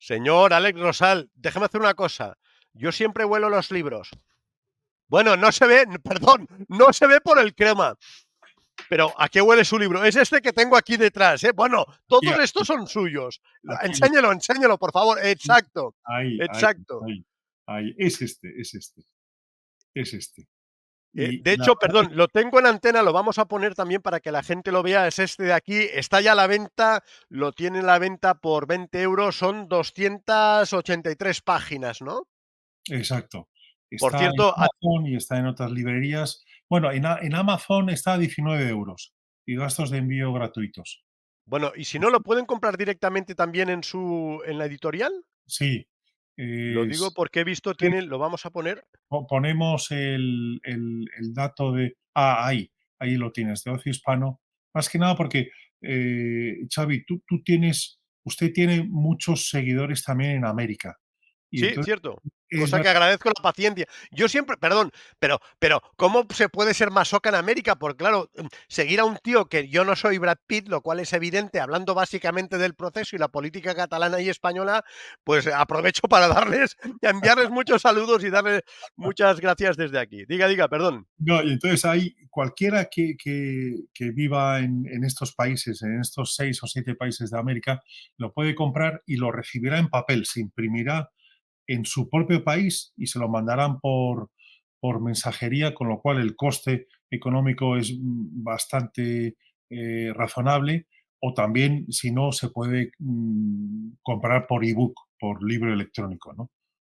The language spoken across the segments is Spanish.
Señor Alex Rosal, déjeme hacer una cosa. Yo siempre huelo los libros. Bueno, no se ve, perdón, no se ve por el crema. Pero ¿a qué huele su libro? Es este que tengo aquí detrás, ¿eh? Bueno, Aquí, todos estos son suyos. aquí lo Enséñelo, enséñelo, por favor. Exacto, ahí, ahí, exacto. ahí, ahí. Es este. Y De la hecho, verdad perdón, lo tengo en antena, lo vamos a poner también para que la gente lo vea. Es este de aquí, está ya a la venta, lo tiene a la venta por 20 euros, son 283 páginas, ¿no? exacto. Por Está en cierto, Amazon y está en otras librerías. Bueno, en Amazon está a 19 euros y gastos de envío gratuitos. bueno, y si no, ¿lo pueden comprar directamente también en la editorial? Sí, Lo digo porque he visto, lo vamos a poner. ponemos el dato de... ahí lo tienes, de Ocio Hispano. Más que nada porque, Xavi, usted tiene muchos seguidores también en América. Y Sí, entonces cierto. es Cosa que verdad. agradezco la paciencia. Yo siempre, perdón, pero, ¿cómo se puede ser masoca en América? Porque claro, seguir a un tío que yo no soy Brad Pitt, lo cual es evidente, hablando básicamente del proceso y la política catalana y española, pues aprovecho para darles, enviarles muchos saludos y darles muchas gracias desde aquí. Diga, diga, perdón. No, y entonces hay cualquiera que viva en estos países, en estos 6 o 7 países de América, lo puede comprar y lo recibirá en papel, se imprimirá en su propio país y se lo mandarán por mensajería, con lo cual el coste económico es bastante razonable, o también, si no, se puede comprar por ebook, por libro electrónico, ¿no?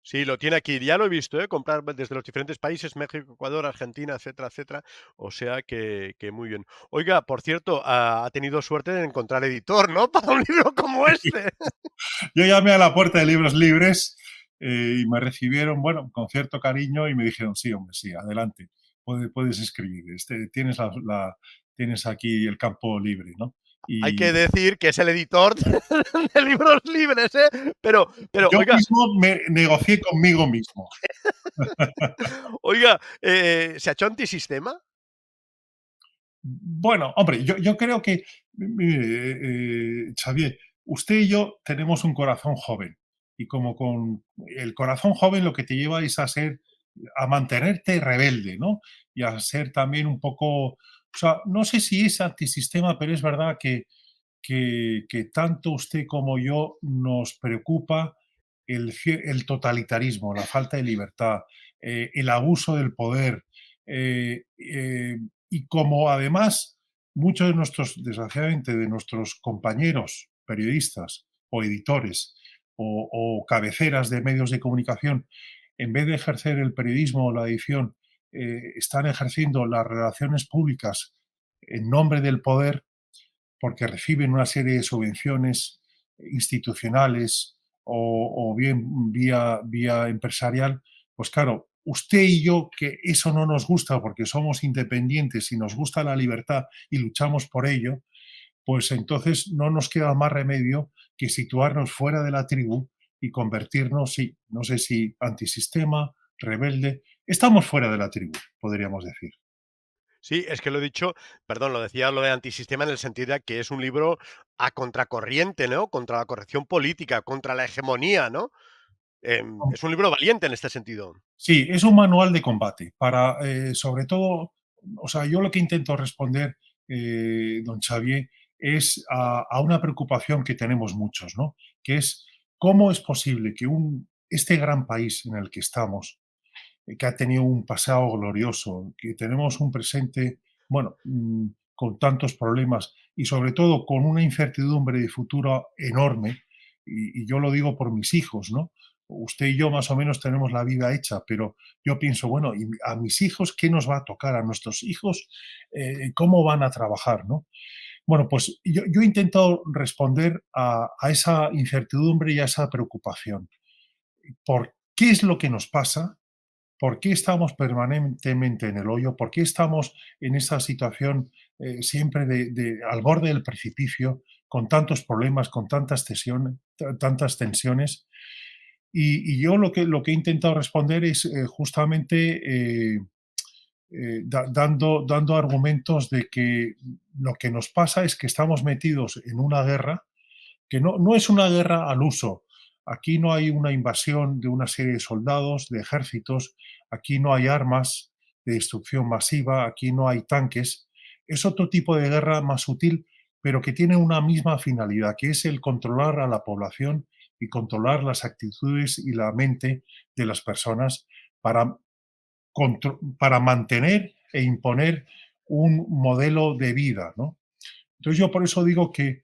Sí, lo tiene aquí, ya lo he visto, ¿eh? Comprar desde los diferentes países, México, Ecuador, Argentina, etcétera, etcétera. O sea que muy bien. Oiga, por cierto, ha tenido suerte de encontrar editor, ¿no? Para un libro como este. Yo llamé a la puerta de Libros Libres y me recibieron, bueno, con cierto cariño y me dijeron, sí, hombre, sí, adelante, puedes escribir, tienes aquí el campo libre, ¿no? Hay Y que decir que es el editor de libros libres, ¿eh? Pero, yo oiga, mismo me negocié conmigo mismo. oiga, ¿se ha hecho antisistema? Bueno, hombre, yo creo que, mire, Xavier, usted y yo tenemos un corazón joven y como con el corazón joven lo que te lleva es a mantenerte rebelde, ¿no? Y a ser también un poco, o sea, no sé si es antisistema, pero es verdad que tanto usted como yo nos preocupa el totalitarismo, la falta de libertad, el abuso del poder, y como además muchos de desgraciadamente, de nuestros compañeros periodistas o editores o cabeceras de medios de comunicación, en vez de ejercer el periodismo o la edición, están ejerciendo las relaciones públicas en nombre del poder, porque reciben una serie de subvenciones institucionales o bien vía empresarial, pues claro, usted y yo, que eso no nos gusta porque somos independientes y nos gusta la libertad y luchamos por ello, pues entonces no nos queda más remedio que situarnos fuera de la tribu y convertirnos, sí, no sé si antisistema, rebelde, estamos fuera de la tribu, podríamos decir. Sí, es que lo he dicho, perdón, lo decía lo de antisistema en el sentido de que es un libro a contracorriente, ¿no? Contra la corrección política, contra la hegemonía, ¿no? Es un libro valiente en este sentido. Sí, es un manual de combate para, sobre todo, o sea, yo lo que intento responder, don Xavier, es a una preocupación que tenemos muchos, ¿no? Que es cómo es posible que este gran país en el que estamos, que ha tenido un pasado glorioso, que tenemos un presente, bueno, con tantos problemas y sobre todo con una incertidumbre de futuro enorme, y yo lo digo por mis hijos, ¿no? Usted y yo más o menos tenemos la vida hecha, pero yo pienso, bueno, ¿y a mis hijos qué nos va a tocar? ¿A nuestros hijos cómo van a trabajar? ¿No? Bueno, pues yo he intentado responder a esa incertidumbre y a esa preocupación. ¿Por qué es lo que nos pasa? ¿Por qué estamos permanentemente en el hoyo? ¿Por qué estamos en esa situación siempre al borde del precipicio, con tantos problemas, con tantas tensiones? Y yo lo que he intentado responder es justamente dando argumentos de que lo que nos pasa es que estamos metidos en una guerra que no es una guerra al uso. Aquí no hay una invasión de una serie de soldados, de ejércitos, aquí no hay armas de destrucción masiva, aquí no hay tanques. Es otro tipo de guerra más sutil, pero que tiene una misma finalidad, que es el controlar a la población y controlar las actitudes y la mente de las personas para, para mantener e imponer un modelo de vida, ¿no? Entonces yo por eso digo que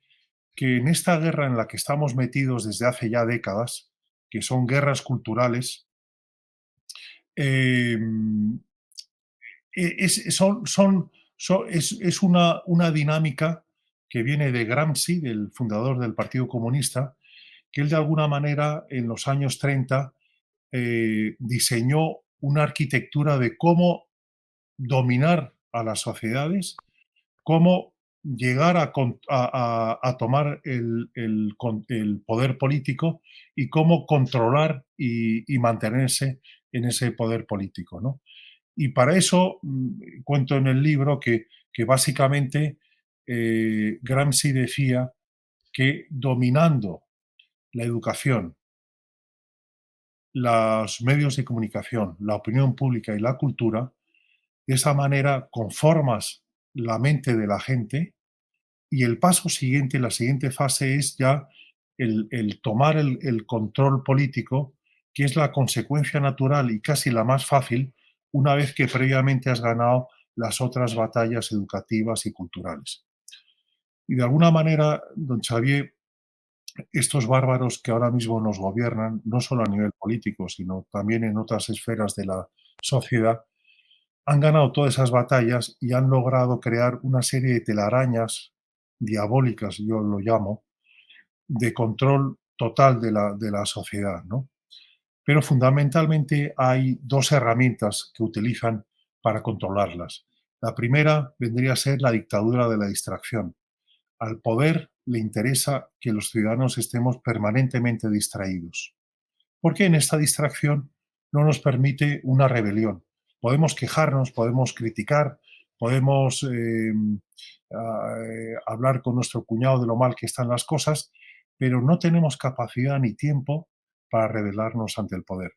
en esta guerra en la que estamos metidos desde hace ya décadas, que son guerras culturales, eh, es una dinámica que viene de Gramsci, del fundador del Partido Comunista, que él de alguna manera en los años 30 diseñó una arquitectura de cómo dominar a las sociedades, cómo llegar a tomar el poder político y cómo controlar y mantenerse en ese poder político, ¿no? Y para eso cuento en el libro que básicamente Gramsci decía que dominando la educación, los medios de comunicación, la opinión pública y la cultura, de esa manera conformas la mente de la gente y el paso siguiente, la siguiente fase es ya el tomar el control político, que es la consecuencia natural y casi la más fácil una vez que previamente has ganado las otras batallas educativas y culturales. Y de alguna manera, don Xavier, estos bárbaros que ahora mismo nos gobiernan, no solo a nivel político, sino también en otras esferas de la sociedad, han ganado todas esas batallas y han logrado crear una serie de telarañas diabólicas, yo lo llamo, de control total de la sociedad, ¿no? Pero fundamentalmente hay dos herramientas que utilizan para controlarlas. La primera vendría a ser la dictadura de la distracción. Al poder le interesa que los ciudadanos estemos permanentemente distraídos, porque en esta distracción no nos permite una rebelión. Podemos quejarnos, podemos criticar, podemos hablar con nuestro cuñado de lo mal que están las cosas, pero no tenemos capacidad ni tiempo para rebelarnos ante el poder.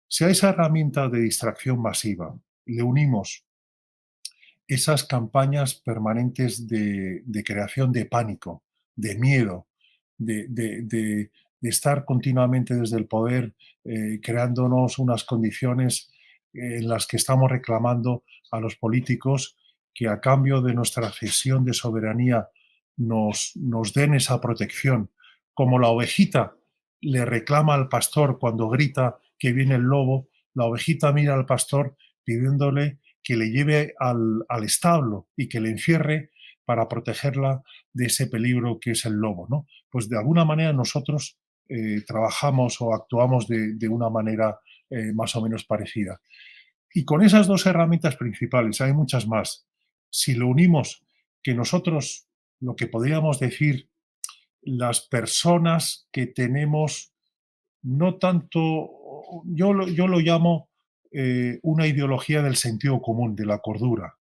Si a esa herramienta de distracción masiva le unimos esas campañas permanentes de creación de pánico, de miedo, de estar continuamente desde el poder creándonos unas condiciones en las que estamos reclamando a los políticos que a cambio de nuestra cesión de soberanía nos den esa protección, como la ovejita le reclama al pastor cuando grita que viene el lobo, la ovejita mira al pastor pidiéndole que le lleve al establo y que le encierre para protegerla de ese peligro que es el lobo, ¿no? Pues de alguna manera nosotros trabajamos o actuamos de una manera más o menos parecida. Y con esas dos herramientas principales, hay muchas más. Si lo unimos, que nosotros, lo que podríamos decir, las personas que tenemos, no tanto, yo lo llamo una ideología del sentido común, de la cordura,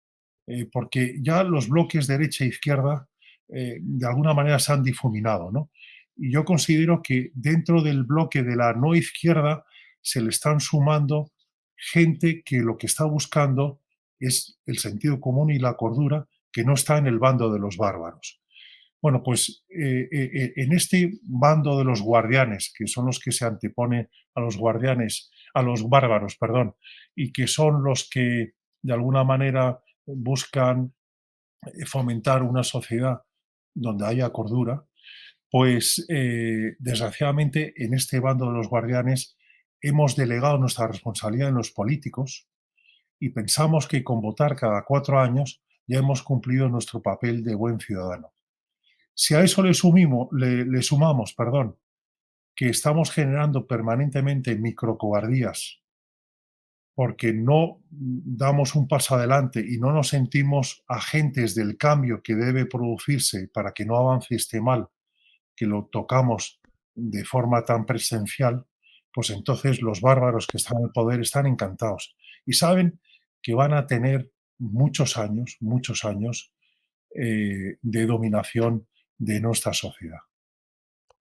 porque ya los bloques derecha e izquierda de alguna manera se han difuminado, ¿no? Y yo considero que dentro del bloque de la no izquierda se le están sumando gente que lo que está buscando es el sentido común y la cordura, que no está en el bando de los bárbaros. Bueno, pues en este bando de los guardianes, que son los que se anteponen a los guardianes, a los bárbaros, perdón, y que son los que de alguna manera buscan fomentar una sociedad donde haya cordura, pues desgraciadamente en este bando de los guardianes hemos delegado nuestra responsabilidad en los políticos y pensamos que con votar cada 4 años ya hemos cumplido nuestro papel de buen ciudadano. Si a eso le sumamos, perdón, que estamos generando permanentemente microcobardías porque no damos un paso adelante y no nos sentimos agentes del cambio que debe producirse para que no avance este mal, que lo tocamos de forma tan presencial, pues entonces los bárbaros que están en el poder están encantados y saben que van a tener muchos años de dominación de nuestra sociedad.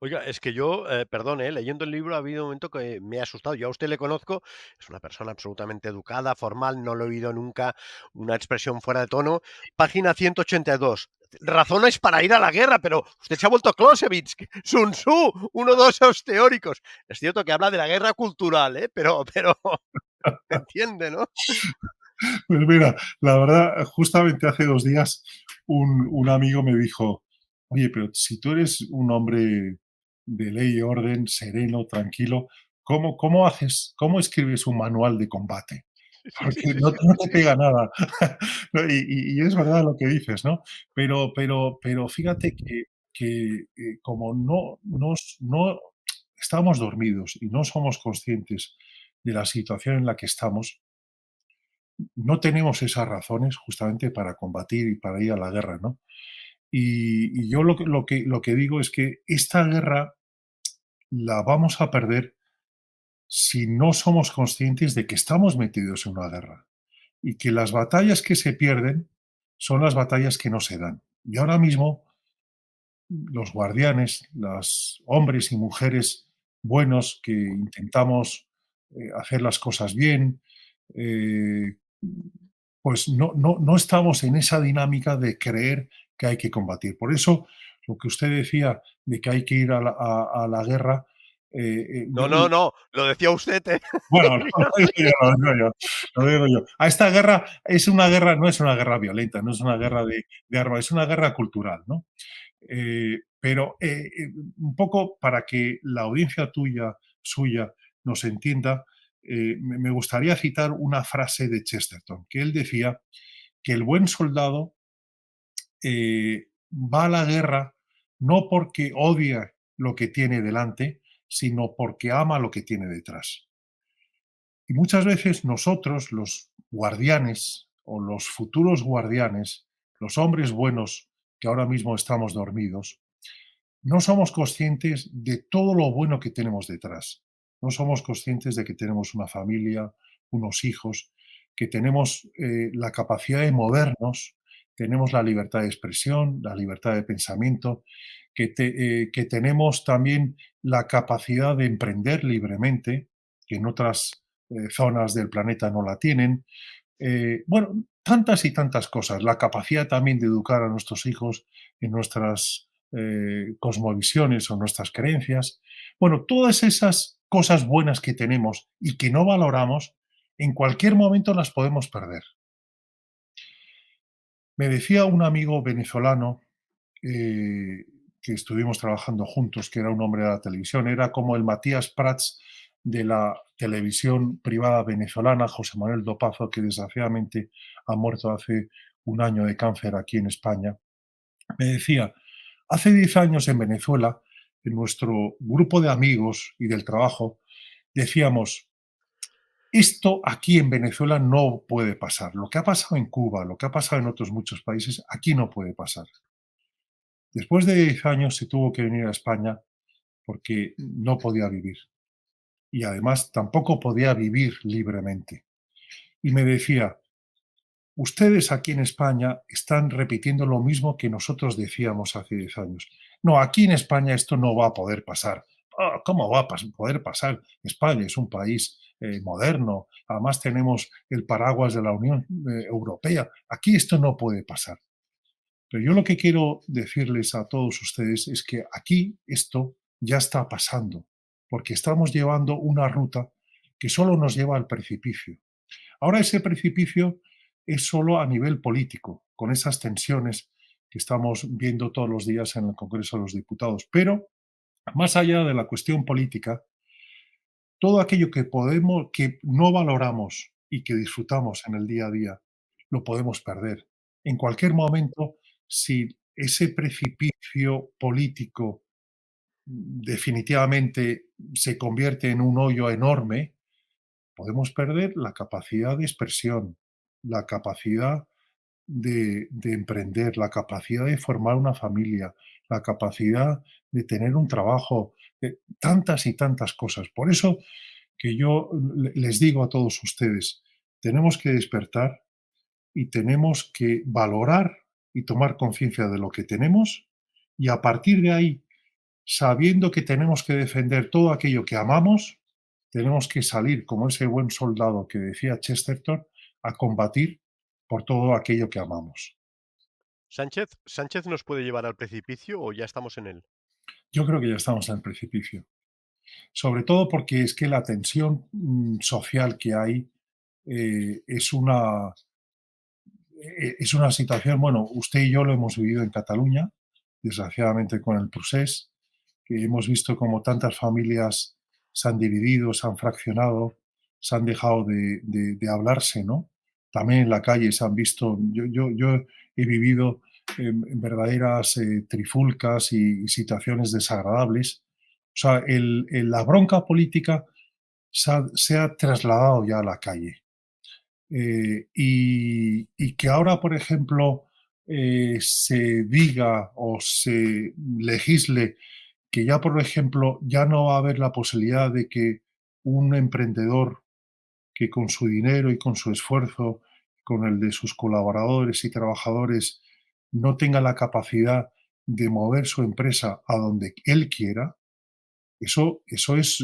Oiga, es que yo, perdón, leyendo el libro ha habido un momento que me ha asustado. Yo a usted le conozco, es una persona absolutamente educada, formal, no le he oído nunca una expresión fuera de tono. Página 182. Razones para ir a la guerra, pero usted se ha vuelto Clausewitz, Sun Tzu, uno de esos teóricos. Es cierto que habla de la guerra cultural, pero entiende, ¿no? Pues mira, la verdad, justamente hace 2 días un amigo me dijo: "Oye, pero si tú eres un hombre de ley y orden, sereno, tranquilo, ¿cómo haces, cómo escribes un manual de combate? Sí, sí, Porque sí, sí, no sí, te sí. pega nada". ¿No? Y es verdad lo que dices, ¿no? Pero fíjate que como no estamos dormidos y no somos conscientes de la situación en la que estamos, no tenemos esas razones justamente para combatir y para ir a la guerra, ¿no? Y yo lo que digo es que esta guerra la vamos a perder si no somos conscientes de que estamos metidos en una guerra y que las batallas que se pierden son las batallas que no se dan. Y ahora mismo los guardianes, los hombres y mujeres buenos que intentamos hacer las cosas bien, eh, pues no estamos en esa dinámica de creer que hay que combatir. Por eso, lo que usted decía de que hay que ir a la guerra, No, no, no, lo decía usted, bueno, Yo lo sé digo yo, lo digo yo, lo digo yo. A esta guerra es una guerra, no es una guerra violenta, no es una guerra de armas, es una guerra cultural, ¿no? Pero un poco para que la audiencia suya, nos entienda, me gustaría citar una frase de Chesterton, que él decía que el buen soldado va a la guerra no porque odia lo que tiene delante, sino porque ama lo que tiene detrás. Y muchas veces nosotros, los guardianes o los futuros guardianes, los hombres buenos que ahora mismo estamos dormidos, no somos conscientes de todo lo bueno que tenemos detrás. No somos conscientes de que tenemos una familia, unos hijos, que tenemos la capacidad de movernos, tenemos la libertad de expresión, la libertad de pensamiento, que tenemos también la capacidad de emprender libremente, que en otras zonas del planeta no la tienen. Bueno, tantas y tantas cosas. La capacidad también de educar a nuestros hijos en nuestras cosmovisiones o nuestras creencias. Bueno, todas esas cosas buenas que tenemos y que no valoramos, en cualquier momento las podemos perder. Me decía un amigo venezolano eh, que estuvimos trabajando juntos, que era un hombre de la televisión, era como el Matías Prats de la televisión privada venezolana, José Manuel Dopazo, que desgraciadamente ha muerto hace un año de cáncer aquí en España. Me decía, hace 10 años en Venezuela, en nuestro grupo de amigos y del trabajo, decíamos, esto aquí en Venezuela no puede pasar. Lo que ha pasado en Cuba, lo que ha pasado en otros muchos países, aquí no puede pasar. Después de 10 años se tuvo que venir a España porque no podía vivir. Y además tampoco podía vivir libremente. Y me decía, ustedes aquí en España están repitiendo lo mismo que nosotros decíamos hace 10 años. No, aquí en España esto no va a poder pasar. "Ah, ¿cómo va a poder pasar? España es un país moderno, además tenemos el paraguas de la Unión Europea. Aquí esto no puede pasar". Pero yo lo que quiero decirles a todos ustedes es que aquí esto ya está pasando, porque estamos llevando una ruta que solo nos lleva al precipicio. Ahora ese precipicio es solo a nivel político, con esas tensiones que estamos viendo todos los días en el Congreso de los Diputados. Pero más allá de la cuestión política, todo aquello que podemos, que no valoramos y que disfrutamos en el día a día, lo podemos perder. En cualquier momento, si ese precipicio político definitivamente se convierte en un hoyo enorme, podemos perder la capacidad de expresión, la capacidad de emprender, la capacidad de formar una familia, la capacidad de tener un trabajo, tantas y tantas cosas. Por eso que yo les digo a todos ustedes, tenemos que despertar y tenemos que valorar y tomar conciencia de lo que tenemos y a partir de ahí sabiendo que tenemos que defender todo aquello que amamos, tenemos que salir como ese buen soldado que decía Chesterton a combatir por todo aquello que amamos. ¿Sánchez nos puede llevar al precipicio o ya estamos en él? Yo creo que ya estamos en el precipicio, sobre todo porque es que la tensión social que hay es es una situación, bueno, usted y yo lo hemos vivido en Cataluña, desgraciadamente con el procés, que hemos visto como tantas familias se han dividido, se han fraccionado, se han dejado de hablarse, ¿no? También en la calle se han visto, yo he vivido en verdaderas trifulcas y situaciones desagradables. O sea, la bronca política se ha trasladado ya a la calle. Y que ahora, por ejemplo, se diga o se legisle que ya, por ejemplo, ya no va a haber la posibilidad de que un emprendedor que con su dinero y con su esfuerzo, con el de sus colaboradores y trabajadores, no tenga la capacidad de mover su empresa a donde él quiera, eso es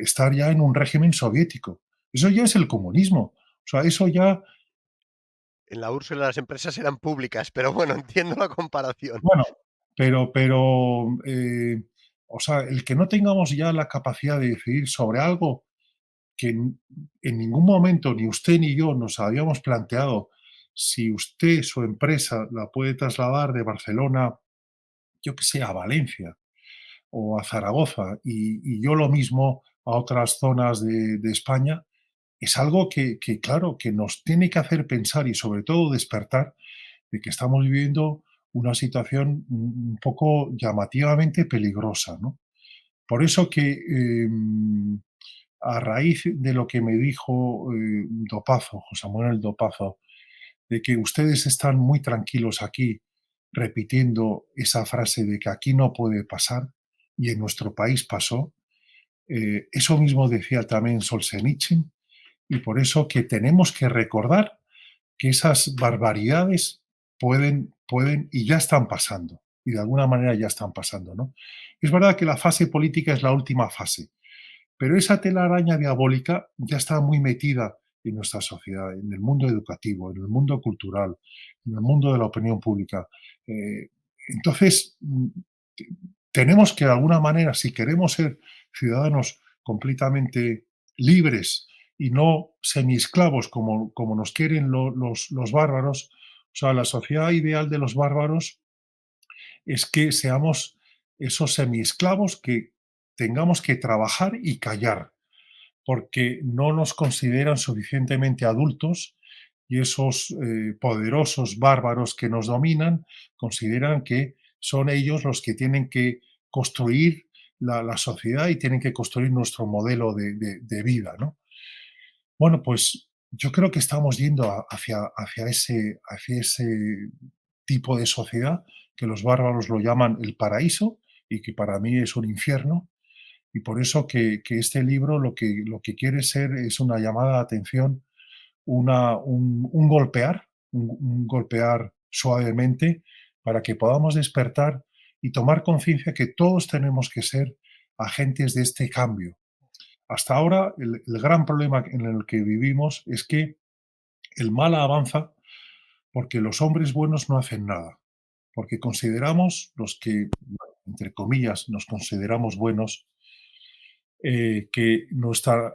estar ya en un régimen soviético. Eso ya es el comunismo. O sea, eso ya. En la Úrsula las empresas eran públicas, pero bueno, entiendo la comparación. Bueno, pero, o sea, el que no tengamos ya la capacidad de decidir sobre algo que en ningún momento ni usted ni yo nos habíamos planteado si usted, su empresa, la puede trasladar de Barcelona, yo que sé, a Valencia o a Zaragoza y yo lo mismo a otras zonas de España, es algo que, claro, que nos tiene que hacer pensar y sobre todo despertar de que estamos viviendo una situación un poco llamativamente peligrosa, ¿no? Por eso que a raíz de lo que me dijo Dopazo, José Manuel Dopazo, de que ustedes están muy tranquilos aquí repitiendo esa frase de que aquí no puede pasar y en nuestro país pasó, eso mismo decía también Solzhenitsyn y por eso que tenemos que recordar que esas barbaridades pueden y ya están pasando, y de alguna manera ya están pasando, ¿no? Es verdad que la fase política es la última fase, pero esa telaraña diabólica ya está muy metida en nuestra sociedad, en el mundo educativo, en el mundo cultural, en el mundo de la opinión pública. Eh, entonces, tenemos que de alguna manera, si queremos ser ciudadanos completamente libres y no semiesclavos como nos quieren los bárbaros, o sea, la sociedad ideal de los bárbaros es que seamos esos semiesclavos que tengamos que trabajar y callar, porque no nos consideran suficientemente adultos y esos poderosos bárbaros que nos dominan consideran que son ellos los que tienen que construir la sociedad y tienen que construir nuestro modelo de vida, ¿no? Bueno, pues yo creo que estamos yendo hacia ese tipo de sociedad que los bárbaros lo llaman el paraíso y que para mí es un infierno. Y por eso que este libro lo que quiere ser es una llamada de atención, un golpear, un golpear suavemente para que podamos despertar y tomar conciencia que todos tenemos que ser agentes de este cambio. Hasta ahora, el gran problema en el que vivimos es que el mal avanza porque los hombres buenos no hacen nada, porque consideramos, los que, entre comillas, nos consideramos buenos, que nuestra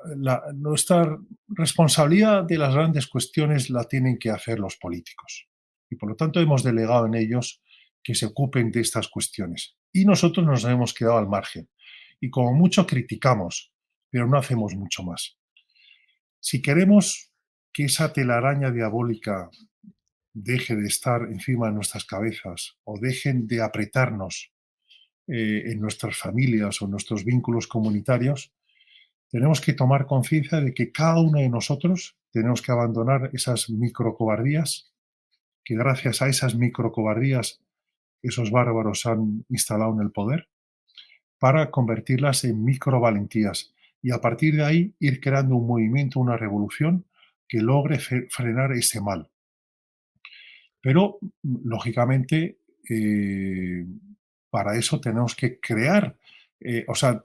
responsabilidad de las grandes cuestiones la tienen que hacer los políticos. Y por lo tanto hemos delegado en ellos que se ocupen de estas cuestiones. Y nosotros nos hemos quedado al margen. Y como mucho criticamos, pero no hacemos mucho más. Si queremos que esa telaraña diabólica deje de estar encima de nuestras cabezas o dejen de apretarnos en nuestras familias o en nuestros vínculos comunitarios, tenemos que tomar conciencia de que cada uno de nosotros tenemos que abandonar esas microcobardías, que gracias a esas microcobardías esos bárbaros han instalado en el poder, para convertirlas en microvalentías y a partir de ahí ir creando un movimiento, una revolución que logre frenar ese mal. Pero, lógicamente, para eso tenemos que crear, o sea,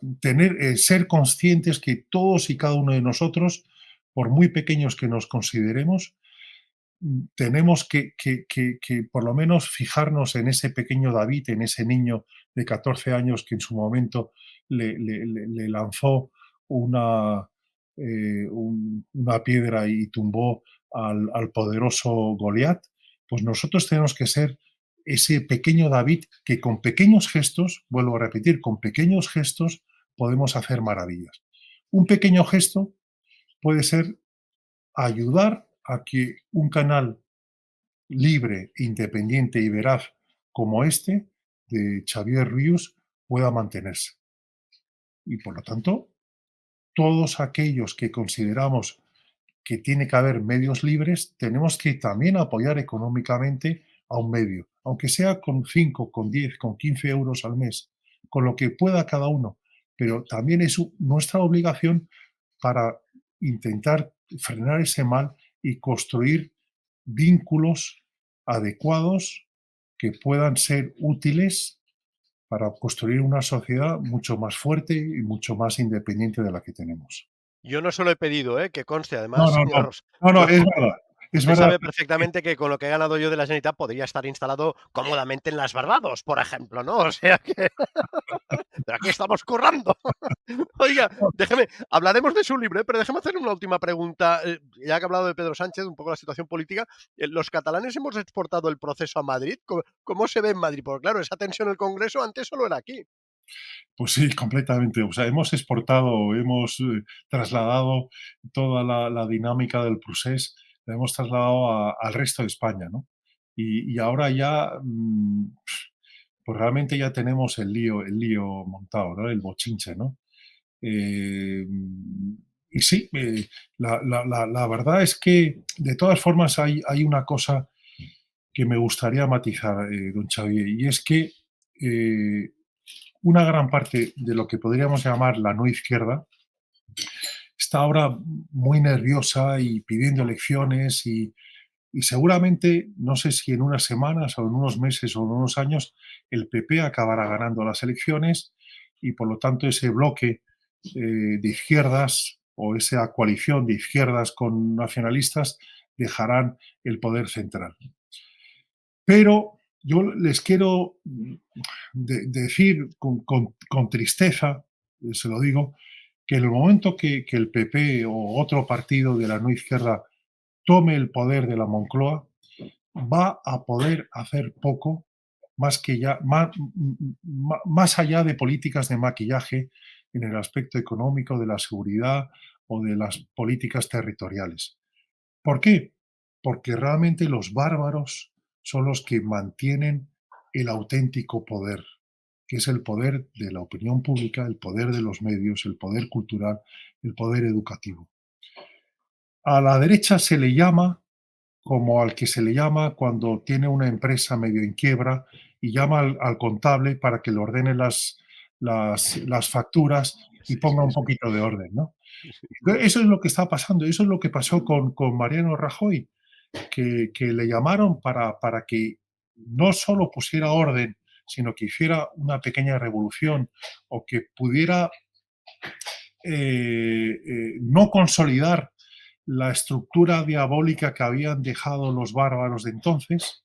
ser conscientes que todos y cada uno de nosotros, por muy pequeños que nos consideremos, tenemos que por lo menos fijarnos en ese pequeño David, en ese niño de 14 años que en su momento le lanzó una, una piedra y tumbó al poderoso Goliat. Pues nosotros tenemos que ser ese pequeño David que con pequeños gestos, vuelvo a repetir, con pequeños gestos podemos hacer maravillas. Un pequeño gesto puede ser ayudar a que un canal libre, independiente y veraz como este de Xavier Rius pueda mantenerse. Y por lo tanto, todos aquellos que consideramos que tiene que haber medios libres, tenemos que también apoyar económicamente a un medio, aunque sea con 5, con 10, con 15 euros al mes, con lo que pueda cada uno. Pero también es nuestra obligación para intentar frenar ese mal y construir vínculos adecuados que puedan ser útiles para construir una sociedad mucho más fuerte y mucho más independiente de la que tenemos. Yo no se lo he pedido, que conste. No, Además, no, señor no. Ros No, no, yo es verdad. Es usted verdad. sabe perfectamente que con lo que he ganado yo de la Generalitat podría estar instalado cómodamente en las Barbados, por ejemplo, ¿no? O sea que pero aquí estamos currando. Oiga, déjeme, hablaremos de su libro, pero déjeme hacer una última pregunta. Ya que ha hablado de Pedro Sánchez, un poco la situación política, ¿los catalanes hemos exportado el proceso a Madrid? ¿Cómo se ve en Madrid? Porque claro, esa tensión en el Congreso antes solo era aquí. Pues sí, completamente. O sea, hemos exportado, hemos trasladado toda la dinámica del procés, la hemos trasladado al resto de España, ¿no? Y ahora ya, pues realmente ya tenemos el lío montado, ¿no? El bochinche, ¿no? Eh, y sí, la verdad es que de todas formas hay una cosa que me gustaría matizar, don Xavier, y es que eh, una gran parte de lo que podríamos llamar la no izquierda está ahora muy nerviosa y pidiendo elecciones y seguramente, no sé si en unas semanas o en unos meses o en unos años, el PP acabará ganando las elecciones y por lo tanto ese bloque de izquierdas o esa coalición de izquierdas con nacionalistas dejarán el poder central. Pero yo les quiero decir con tristeza, se lo digo, que en el momento que el PP o otro partido de la no izquierda tome el poder de la Moncloa, va a poder hacer poco más, que ya, más allá de políticas de maquillaje en el aspecto económico, de la seguridad o de las políticas territoriales. ¿Por qué? Porque realmente los bárbaros son los que mantienen el auténtico poder, que es el poder de la opinión pública, el poder de los medios, el poder cultural, el poder educativo. A la derecha se le llama como al que se le llama cuando tiene una empresa medio en quiebra y llama al contable para que le ordene las facturas y Sí, ponga sí, un sí. poquito de orden, ¿no? Eso es lo que está pasando, eso es lo que pasó con Mariano Rajoy, que le llamaron para que no solo pusiera orden, sino que hiciera una pequeña revolución o que pudiera no consolidar la estructura diabólica que habían dejado los bárbaros de entonces,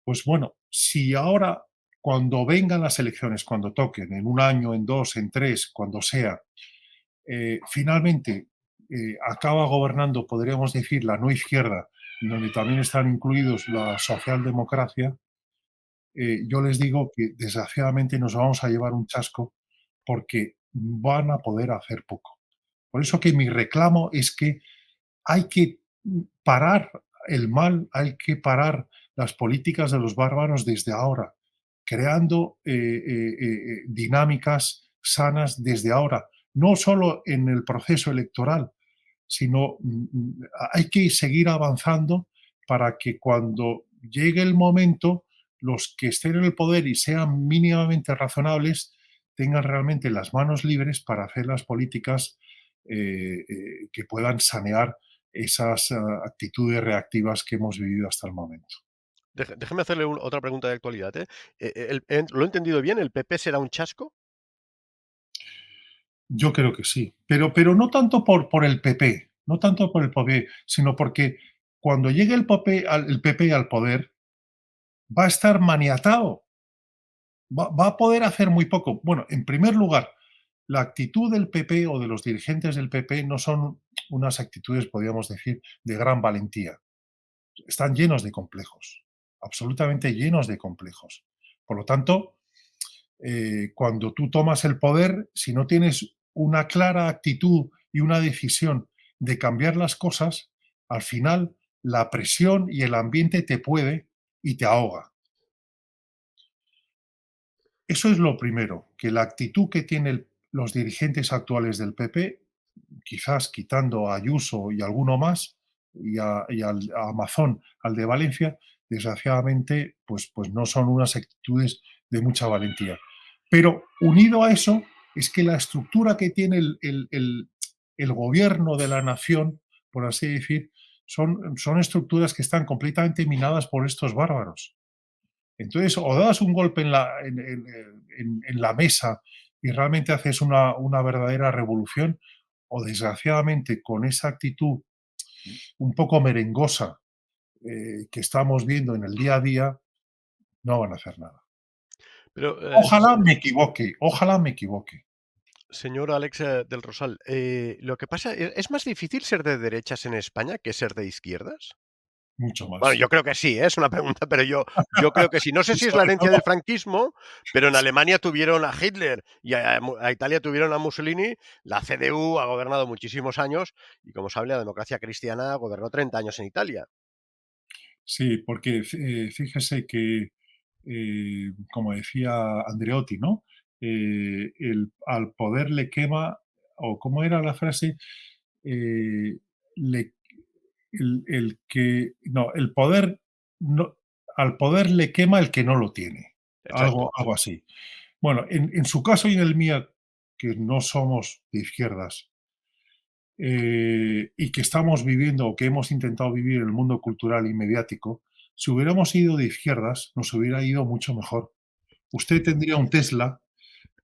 pues bueno, si ahora, cuando vengan las elecciones, cuando toquen, en un año, en dos, en tres, cuando sea, finalmente acaba gobernando, podríamos decir, la no izquierda, donde también están incluidos la socialdemocracia, yo les digo que desgraciadamente nos vamos a llevar un chasco porque van a poder hacer poco. Por eso que mi reclamo es que hay que parar el mal, hay que parar las políticas de los bárbaros desde ahora, creando dinámicas sanas desde ahora, no solo en el proceso electoral, sino hay que seguir avanzando para que cuando llegue el momento, los que estén en el poder y sean mínimamente razonables tengan realmente las manos libres para hacer las políticas que puedan sanear esas actitudes reactivas que hemos vivido hasta el momento. Déjeme hacerle otra pregunta de actualidad, ¿eh? ¿Lo he entendido bien? ¿El PP será un chasco? Yo creo que sí, pero no tanto por el PP, no tanto por el PP, sino porque cuando llegue el PP al poder, va a estar maniatado, va a poder hacer muy poco. Bueno, en primer lugar, la actitud del PP o de los dirigentes del PP no son unas actitudes, podríamos decir, de gran valentía. Están llenos de complejos, absolutamente llenos de complejos. Por lo tanto, cuando tú tomas el poder, si no tienes una clara actitud y una decisión de cambiar las cosas, al final la presión y el ambiente te puede y te ahoga. Eso es lo primero, que la actitud que tienen los dirigentes actuales del PP, quizás quitando a Ayuso y alguno más, a Amazon, al de Valencia, desgraciadamente, pues no son unas actitudes de mucha valentía. Pero unido a eso, es que la estructura que tiene el gobierno de la nación, por así decir, son estructuras que están completamente minadas por estos bárbaros. Entonces, o das un golpe en la mesa y realmente haces una verdadera revolución, o desgraciadamente con esa actitud un poco merengosa que estamos viendo en el día a día, no van a hacer nada. Pero, Ojalá me equivoque, señor Alex del Rosal, lo que pasa, ¿es más difícil ser de derechas en España que ser de izquierdas? mucho Bueno, más. yo creo que sí, ¿eh? Es una pregunta, pero yo creo que sí. No sé Y si es la sobre herencia todo, del franquismo, pero en Alemania tuvieron a Hitler y a Italia tuvieron a Mussolini. La CDU ha gobernado muchísimos años y, como sabe, la democracia cristiana gobernó 30 años en Italia. sí, porque fíjese que, como decía Andreotti, ¿no? Al poder le quema, o cómo era la frase, eh, le el que no, el poder no, al poder le quema el que no lo tiene, Exacto. algo así. Bueno, en su caso y en el mío, que no somos de izquierdas, y que estamos viviendo o que hemos intentado vivir en el mundo cultural y mediático, si hubiéramos ido de izquierdas, nos hubiera ido mucho mejor. Usted tendría un Tesla,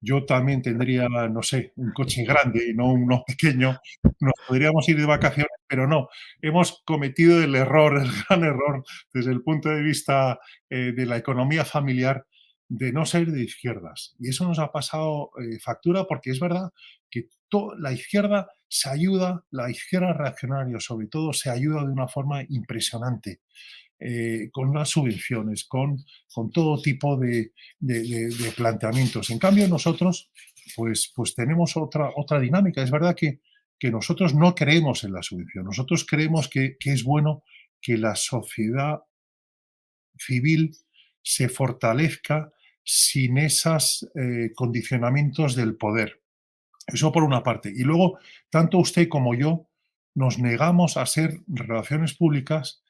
yo también tendría, no sé, un coche grande y no uno pequeño. Nos podríamos ir de vacaciones, pero no. Hemos cometido el error, el gran error, desde el punto de vista de la economía familiar, de no ser de izquierdas. Y eso nos ha pasado factura porque es verdad que la izquierda se ayuda, la izquierda reaccionaria sobre todo, se ayuda de una forma impresionante con las subvenciones, con todo tipo de planteamientos. En cambio, nosotros, pues tenemos otra dinámica. Es verdad que nosotros no creemos en la subvención. Nosotros creemos que es bueno que la sociedad civil se fortalezca sin esos condicionamientos del poder. Eso por una parte. Y luego, tanto usted como yo nos negamos a ser relaciones públicas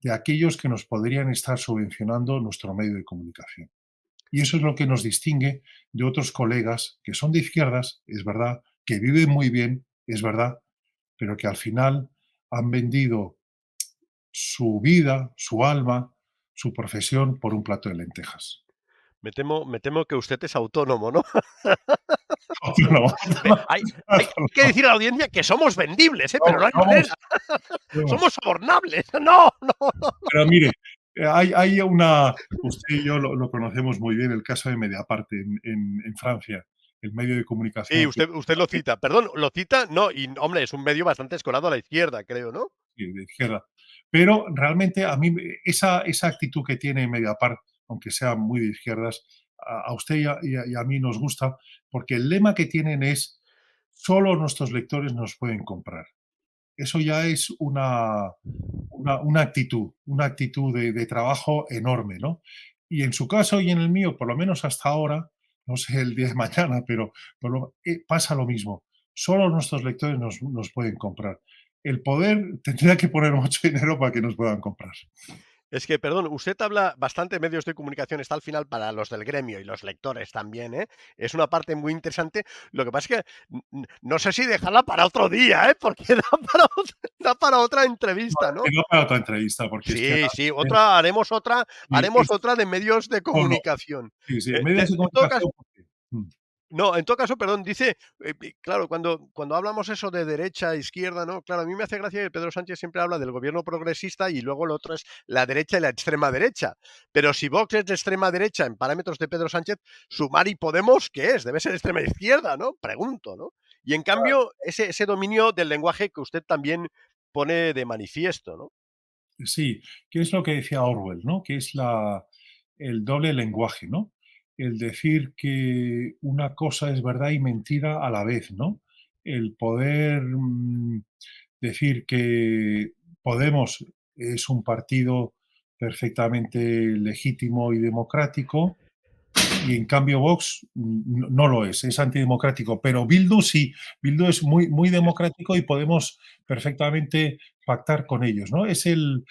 de aquellos que nos podrían estar subvencionando nuestro medio de comunicación. Y eso es lo que nos distingue de otros colegas que son de izquierdas, es verdad, que viven muy bien, es verdad, pero que al final han vendido su vida, su alma, su profesión por un plato de lentejas. Me temo que usted es autónomo, ¿no? No, Hay que decir a la audiencia que somos vendibles, ¿eh? Pero no hay manera. vamos. Somos sobornables. No, no. Pero mire, hay una, usted y yo lo conocemos muy bien, el caso de Mediapart en Francia, el medio de Sí, comunicación usted lo cita. Perdón, lo cita, no, y hombre, es un medio bastante escorado a la izquierda, creo, ¿no? de izquierda. Pero realmente a mí esa actitud que tiene Mediapart, aunque sea muy de izquierdas, a usted y a mí nos gusta, porque el lema que tienen es, solo nuestros lectores nos pueden comprar. Eso ya es una actitud de trabajo enorme, ¿no? Y en su caso y en el mío, por lo menos hasta ahora, no sé el día de mañana, pero pasa lo mismo. Solo nuestros lectores nos pueden comprar. El poder tendría que poner mucho dinero para que nos puedan comprar. Es que, perdón, usted habla bastante de medios de comunicación, está al final para los del gremio y los lectores también, ¿eh? Es una parte muy interesante. Lo que pasa es que no sé si dejarla para otro día, ¿eh? Porque da para otra No, entrevista, ¿no? que no para otra entrevista, porque es que Sí, sí, realmente y haremos es otra de medios de solo comunicación. sí, sí, medios de En todo caso, comunicación, porque no, en todo caso, perdón, dice, claro, cuando hablamos eso de derecha, izquierda, ¿no? Claro, a mí me hace gracia que Pedro Sánchez siempre habla del gobierno progresista y luego lo otro es la derecha y la extrema derecha. Pero si Vox es de extrema derecha en parámetros de Pedro Sánchez, Sumar y Podemos, ¿qué es? Debe ser extrema izquierda, ¿no? Pregunto, ¿no? Y en cambio, ese dominio del lenguaje que usted también pone de manifiesto, ¿no? sí, que es lo que decía Orwell, ¿no? Que es el doble lenguaje, ¿no? El decir que una cosa es verdad y mentira a la vez, ¿no? El poder decir que Podemos es un partido perfectamente legítimo y democrático, y en cambio Vox no lo es antidemocrático, pero Bildu sí, Bildu es muy, muy democrático y podemos perfectamente pactar con ellos, ¿no? Es el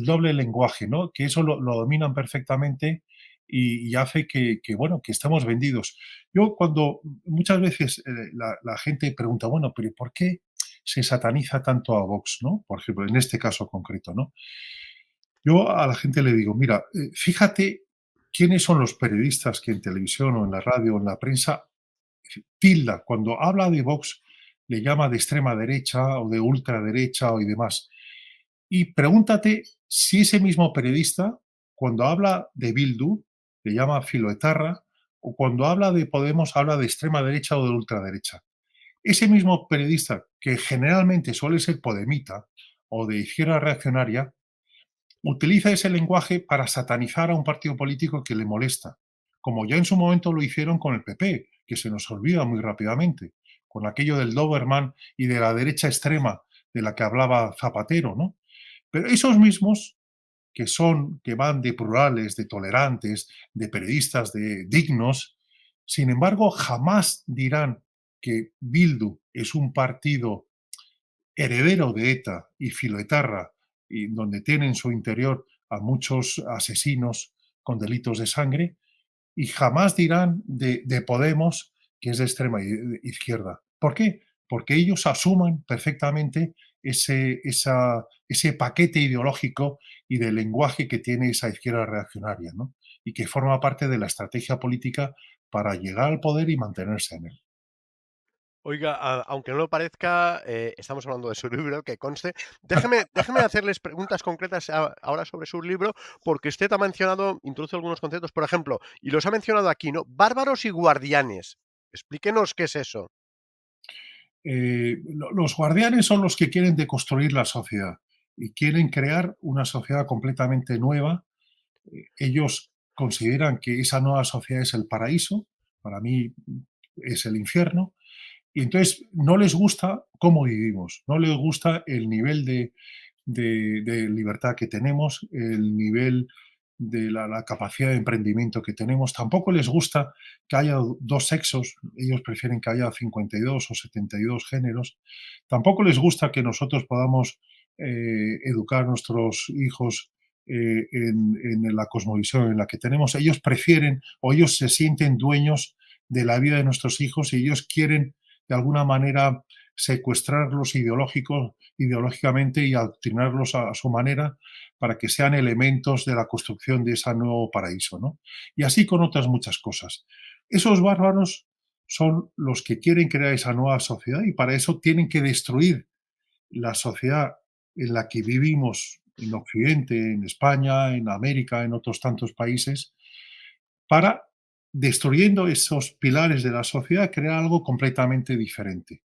doble lenguaje, ¿no? Que eso lo dominan perfectamente y hace bueno, que estemos vendidos. Yo cuando muchas veces la gente pregunta, bueno, pero ¿por qué se sataniza tanto a Vox, ¿no? Por ejemplo, en este caso concreto, ¿no? Yo a la gente le digo, mira, fíjate quiénes son los periodistas que en televisión o en la radio o en la prensa tilda, cuando habla de Vox, le llama de extrema derecha o de ultraderecha y demás. Y pregúntate si ese mismo periodista, cuando habla de Bildu, le llama filoetarra, o cuando habla de Podemos, habla de extrema derecha o de ultraderecha. Ese mismo periodista, que generalmente suele ser podemita o de izquierda reaccionaria, utiliza ese lenguaje para satanizar a un partido político que le molesta, como ya en su momento lo hicieron con el PP, que se nos olvida muy rápidamente, con aquello del Doberman y de la derecha extrema de la que hablaba Zapatero, ¿no? Pero esos mismos que van de plurales, de tolerantes, de periodistas, de dignos, sin embargo, jamás dirán que Bildu es un partido heredero de ETA y filoetarra, y donde tiene en su interior a muchos asesinos con delitos de sangre, y jamás dirán de Podemos que es de extrema izquierda. ¿Por qué? Porque ellos asuman perfectamente ese paquete ideológico y de lenguaje que tiene esa izquierda reaccionaria, ¿no? Y que forma parte de la estrategia política para llegar al poder y mantenerse en él. Oiga, aunque no lo parezca, estamos hablando de su libro, que conste. Déjeme hacerles preguntas concretas ahora sobre su libro, porque usted ha mencionado, introduce algunos conceptos, por ejemplo, y los ha mencionado aquí, ¿no? Bárbaros y guardianes. Explíquenos qué es eso. Los guardianes son los que quieren deconstruir la sociedad y quieren crear una sociedad completamente nueva. Ellos consideran que esa nueva sociedad es el paraíso, para mí es el infierno, y entonces no les gusta cómo vivimos, no les gusta el nivel de libertad que tenemos, el nivel de la capacidad de emprendimiento que tenemos. Tampoco les gusta que haya dos sexos, ellos prefieren que haya 52 o 72 géneros. Tampoco les gusta que nosotros podamos educar a nuestros hijos en la cosmovisión en la que tenemos. Ellos prefieren o ellos se sienten dueños de la vida de nuestros hijos y ellos quieren de alguna manera secuestrarlos ideológicamente y adoctrinarlos a su manera para que sean elementos de la construcción de ese nuevo paraíso, ¿no? Y así con otras muchas cosas. Esos bárbaros son los que quieren crear esa nueva sociedad y para eso tienen que destruir la sociedad en la que vivimos en Occidente, en España, en América, en otros tantos países, para, destruyendo esos pilares de la sociedad, crear algo completamente diferente.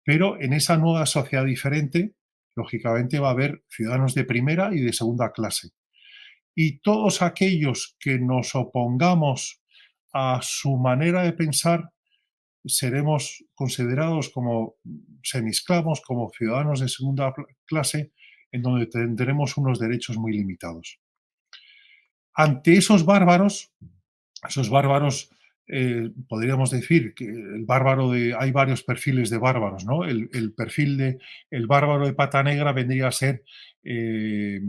Pero en esa nueva sociedad diferente, lógicamente va a haber ciudadanos de primera y de segunda clase. Y todos aquellos que nos opongamos a su manera de pensar seremos considerados como semisclavos, como ciudadanos de segunda clase, en donde tendremos unos derechos muy limitados. Ante esos bárbaros, podríamos decir que hay varios perfiles de bárbaros, ¿no? El perfil de el bárbaro de pata negra vendría a ser eh,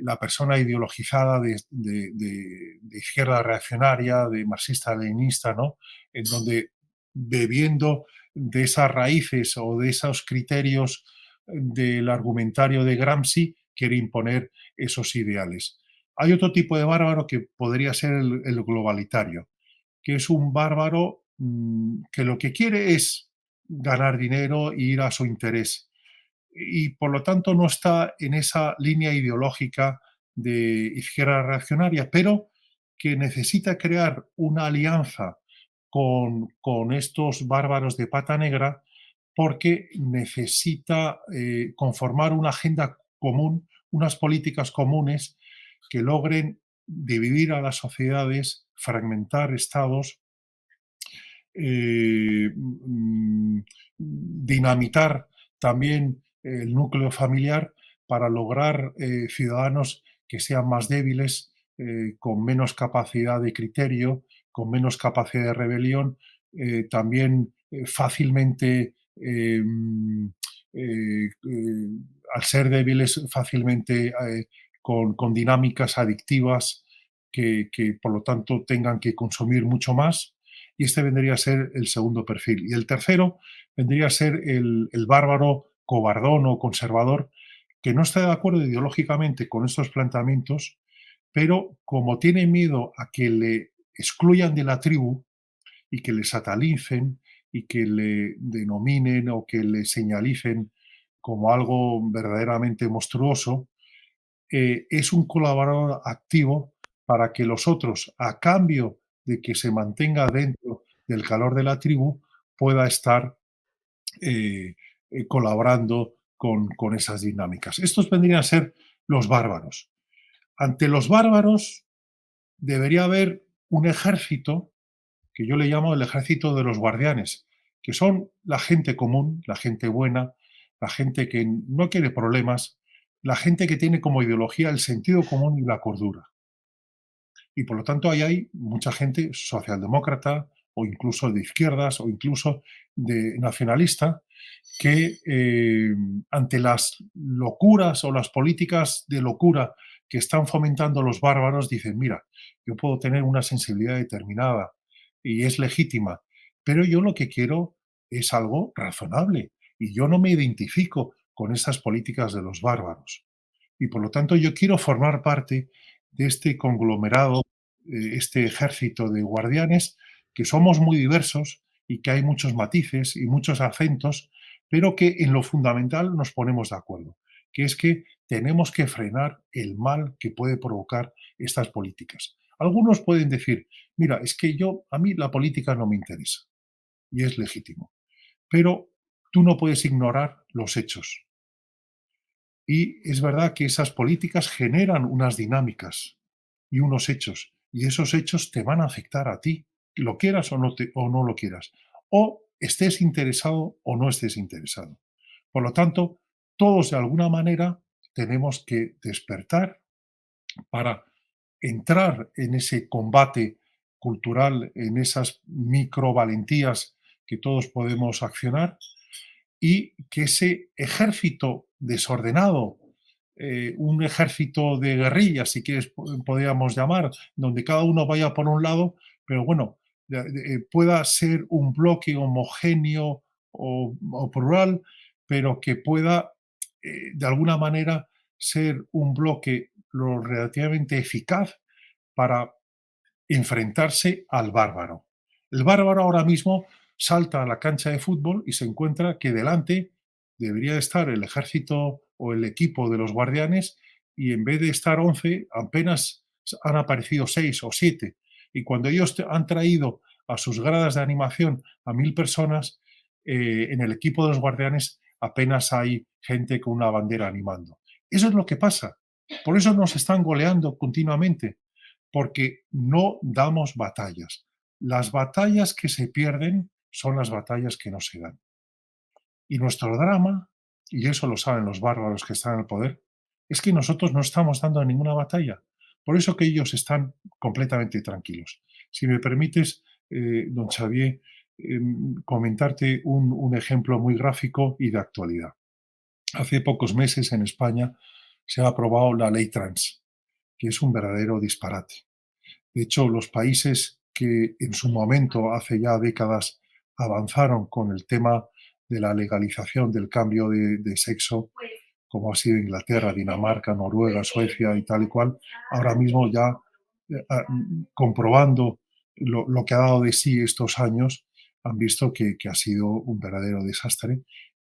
la persona ideologizada de izquierda reaccionaria, de marxista-leninista, ¿no? En donde bebiendo de esas raíces o de esos criterios del argumentario de Gramsci, quiere imponer esos ideales. Hay otro tipo de bárbaro que podría ser el globalitario, que es un bárbaro que lo que quiere es ganar dinero e ir a su interés y por lo tanto no está en esa línea ideológica de izquierda reaccionaria, pero que necesita crear una alianza con estos bárbaros de pata negra porque necesita conformar una agenda común, unas políticas comunes que logren dividir a las sociedades, fragmentar estados, dinamitar también el núcleo familiar para lograr ciudadanos que sean más débiles, con menos capacidad de criterio, con menos capacidad de rebelión, también fácilmente, al ser débiles, fácilmente con dinámicas adictivas que por lo tanto tengan que consumir mucho más y este vendría a ser el segundo perfil. Y el tercero vendría a ser el bárbaro cobardón o conservador que no está de acuerdo ideológicamente con estos planteamientos, pero como tiene miedo a que le excluyan de la tribu y que le satanicen y que le denominen o que le señalicen como algo verdaderamente monstruoso, es un colaborador activo para que los otros, a cambio de que se mantenga dentro del calor de la tribu, pueda estar colaborando con esas dinámicas. Estos vendrían a ser los bárbaros. Ante los bárbaros debería haber un ejército que yo le llamo el ejército de los guardianes, que son la gente común, la gente buena, la gente que no quiere problemas, la gente que tiene como ideología el sentido común y la cordura. Y por lo tanto ahí hay mucha gente socialdemócrata o incluso de izquierdas o incluso de nacionalista que ante las locuras o las políticas de locura que están fomentando los bárbaros dicen, mira, yo puedo tener una sensibilidad determinada y es legítima, pero yo lo que quiero es algo razonable y yo no me identifico con esas políticas de los bárbaros. Y por lo tanto yo quiero formar parte de este conglomerado, este ejército de guardianes, que somos muy diversos y que hay muchos matices y muchos acentos, pero que en lo fundamental nos ponemos de acuerdo, que es que tenemos que frenar el mal que puede provocar estas políticas. Algunos pueden decir, mira, es que a mí la política no me interesa, y es legítimo, pero tú no puedes ignorar los hechos. Y es verdad que esas políticas generan unas dinámicas y unos hechos, y esos hechos te van a afectar a ti, lo quieras o no lo quieras, o estés interesado o no estés interesado. Por lo tanto, todos de alguna manera tenemos que despertar para entrar en ese combate cultural, en esas microvalentías que todos podemos accionar y que ese ejército desordenado, un ejército de guerrillas, si quieres, podríamos llamar, donde cada uno vaya por un lado, pero bueno, pueda ser un bloque homogéneo o plural, pero que pueda de alguna manera ser un bloque lo relativamente eficaz para enfrentarse al bárbaro. El bárbaro ahora mismo salta a la cancha de fútbol y se encuentra que delante debería estar el ejército o el equipo de los guardianes y en vez de estar 11 apenas han aparecido 6 o 7. Y cuando ellos han traído a sus gradas de animación a 1000 personas, en el equipo de los guardianes apenas hay gente con una bandera animando. Eso es lo que pasa. Por eso nos están goleando continuamente, porque no damos batallas. Las batallas que se pierden son las batallas que no se dan. Y nuestro drama, y eso lo saben los bárbaros que están en el poder, es que nosotros no estamos dando ninguna batalla. Por eso que ellos están completamente tranquilos. Si me permites, don Xavier, comentarte un ejemplo muy gráfico y de actualidad. Hace pocos meses en España se ha aprobado la ley trans, que es un verdadero disparate. De hecho, los países que en su momento, hace ya décadas, avanzaron con el tema de la legalización del cambio de sexo, como ha sido Inglaterra, Dinamarca, Noruega, Suecia y tal y cual, ahora mismo ya comprobando lo que ha dado de sí estos años, han visto que ha sido un verdadero desastre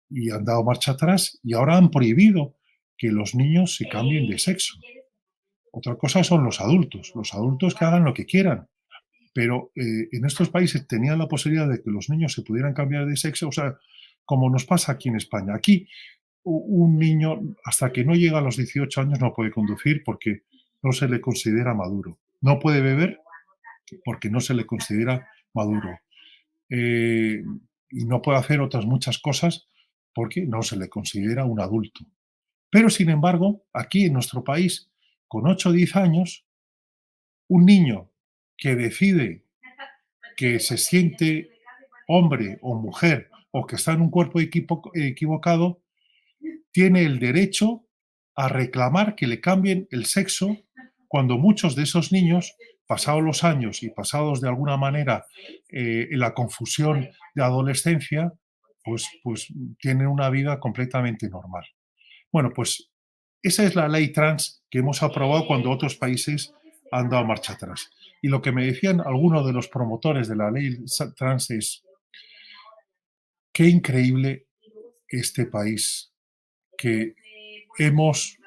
y han dado marcha atrás y ahora han prohibido que los niños se cambien de sexo. Otra cosa son los adultos que hagan lo que quieran, pero en estos países tenían la posibilidad de que los niños se pudieran cambiar de sexo, o sea, como nos pasa aquí en España. Aquí un niño hasta que no llega a los 18 años no puede conducir porque no se le considera maduro. No puede beber porque no se le considera maduro. Eh, y no puede hacer otras muchas cosas porque no se le considera un adulto. Pero, sin embargo, aquí en nuestro país, con 8 o 10 años, un niño que decide que se siente hombre o mujer o que está en un cuerpo equivocado, tiene el derecho a reclamar que le cambien el sexo cuando muchos de esos niños, pasados los años y pasados de alguna manera en la confusión de adolescencia, pues tienen una vida completamente normal. Bueno, pues esa es la ley trans que hemos aprobado cuando otros países han dado marcha atrás. Y lo que me decían algunos de los promotores de la ley trans es, qué increíble este país que hemos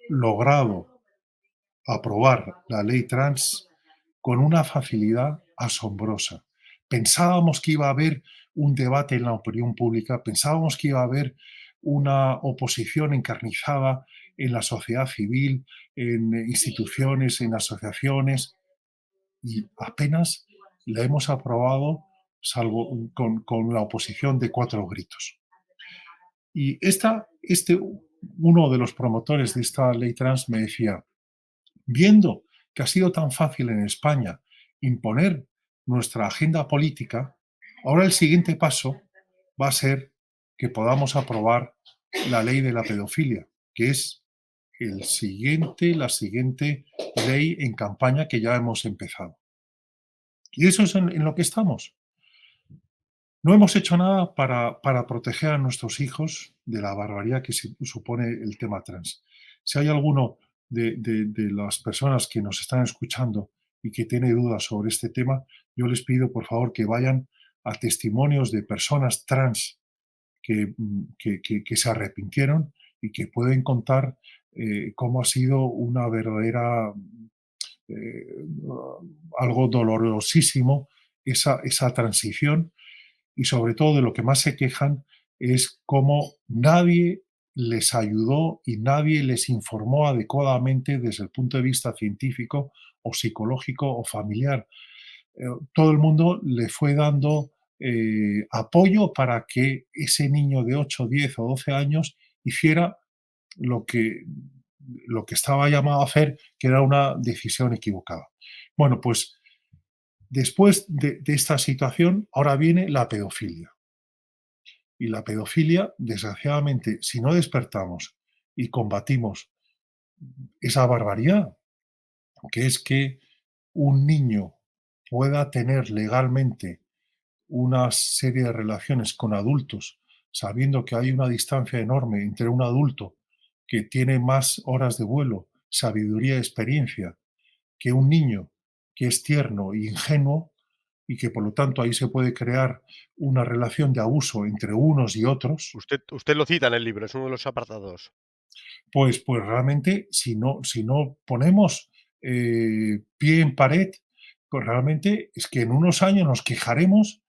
logrado aprobar la ley trans con una facilidad asombrosa. Pensábamos que iba a haber un debate en la opinión pública, pensábamos que iba a haber una oposición encarnizada en la sociedad civil, en instituciones, en asociaciones, y apenas la hemos aprobado salvo con la oposición de 4 gritos. Y uno de los promotores de esta ley trans me decía, viendo que ha sido tan fácil en España imponer nuestra agenda política, ahora el siguiente paso va a ser que podamos aprobar la ley de la pedofilia, que es la siguiente ley en campaña que ya hemos empezado. Y eso es en lo que estamos. No hemos hecho nada para proteger a nuestros hijos de la barbaridad que supone el tema trans. Si hay alguno de las personas que nos están escuchando y que tiene dudas sobre este tema, yo les pido por favor que vayan a testimonios de personas trans que se arrepintieron y que pueden contar cómo ha sido una verdadera, eh, algo dolorosísimo esa transición y sobre todo de lo que más se quejan es cómo nadie les ayudó y nadie les informó adecuadamente desde el punto de vista científico o psicológico o familiar. Todo el mundo le fue dando apoyo para que ese niño de 8, 10 o 12 años hiciera lo que, lo que estaba llamado a hacer, que era una decisión equivocada. Bueno, pues después de esta situación, ahora viene la pedofilia. Y la pedofilia, desgraciadamente, si no despertamos y combatimos esa barbaridad, que es que un niño pueda tener legalmente una serie de relaciones con adultos, sabiendo que hay una distancia enorme entre un adulto que tiene más horas de vuelo, sabiduría y experiencia, que un niño que es tierno e ingenuo y que por lo tanto ahí se puede crear una relación de abuso entre unos y otros, Usted lo cita en el libro, es uno de los apartados. pues realmente si no ponemos pie en pared, pues realmente es que en unos años nos quejaremos,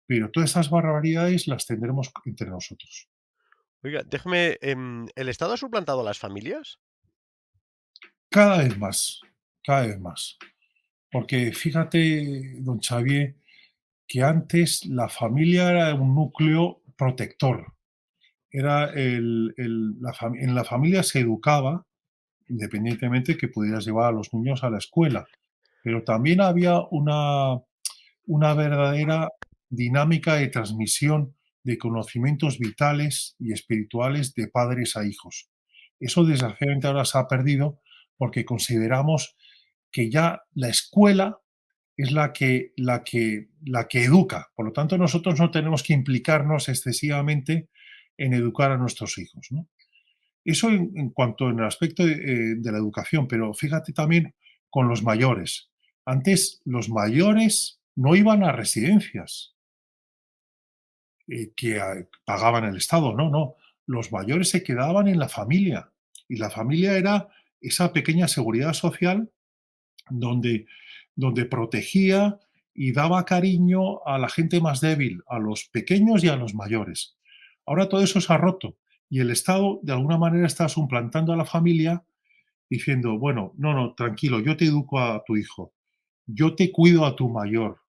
pero todas esas barbaridades las tendremos entre nosotros. Oiga, déjeme, ¿el Estado ha suplantado a las familias? Cada vez más, cada vez más. Porque fíjate, don Xavier, que antes la familia era un núcleo protector. Era en la familia se educaba, independientemente que pudieras llevar a los niños a la escuela, pero también había una verdadera dinámica de transmisión de conocimientos vitales y espirituales de padres a hijos. Eso desgraciadamente ahora se ha perdido porque consideramos que ya la escuela es la que educa. Por lo tanto, nosotros no tenemos que implicarnos excesivamente en educar a nuestros hijos, ¿no? Eso en cuanto en el aspecto de la educación, pero fíjate también con los mayores. Antes los mayores no iban a residencias que pagaban el Estado, no, no. Los mayores se quedaban en la familia y la familia era esa pequeña seguridad social donde, donde protegía y daba cariño a la gente más débil, a los pequeños y a los mayores. Ahora todo eso se ha roto y el Estado de alguna manera está suplantando a la familia diciendo, bueno, no, no, tranquilo, yo te educo a tu hijo, yo te cuido a tu mayor,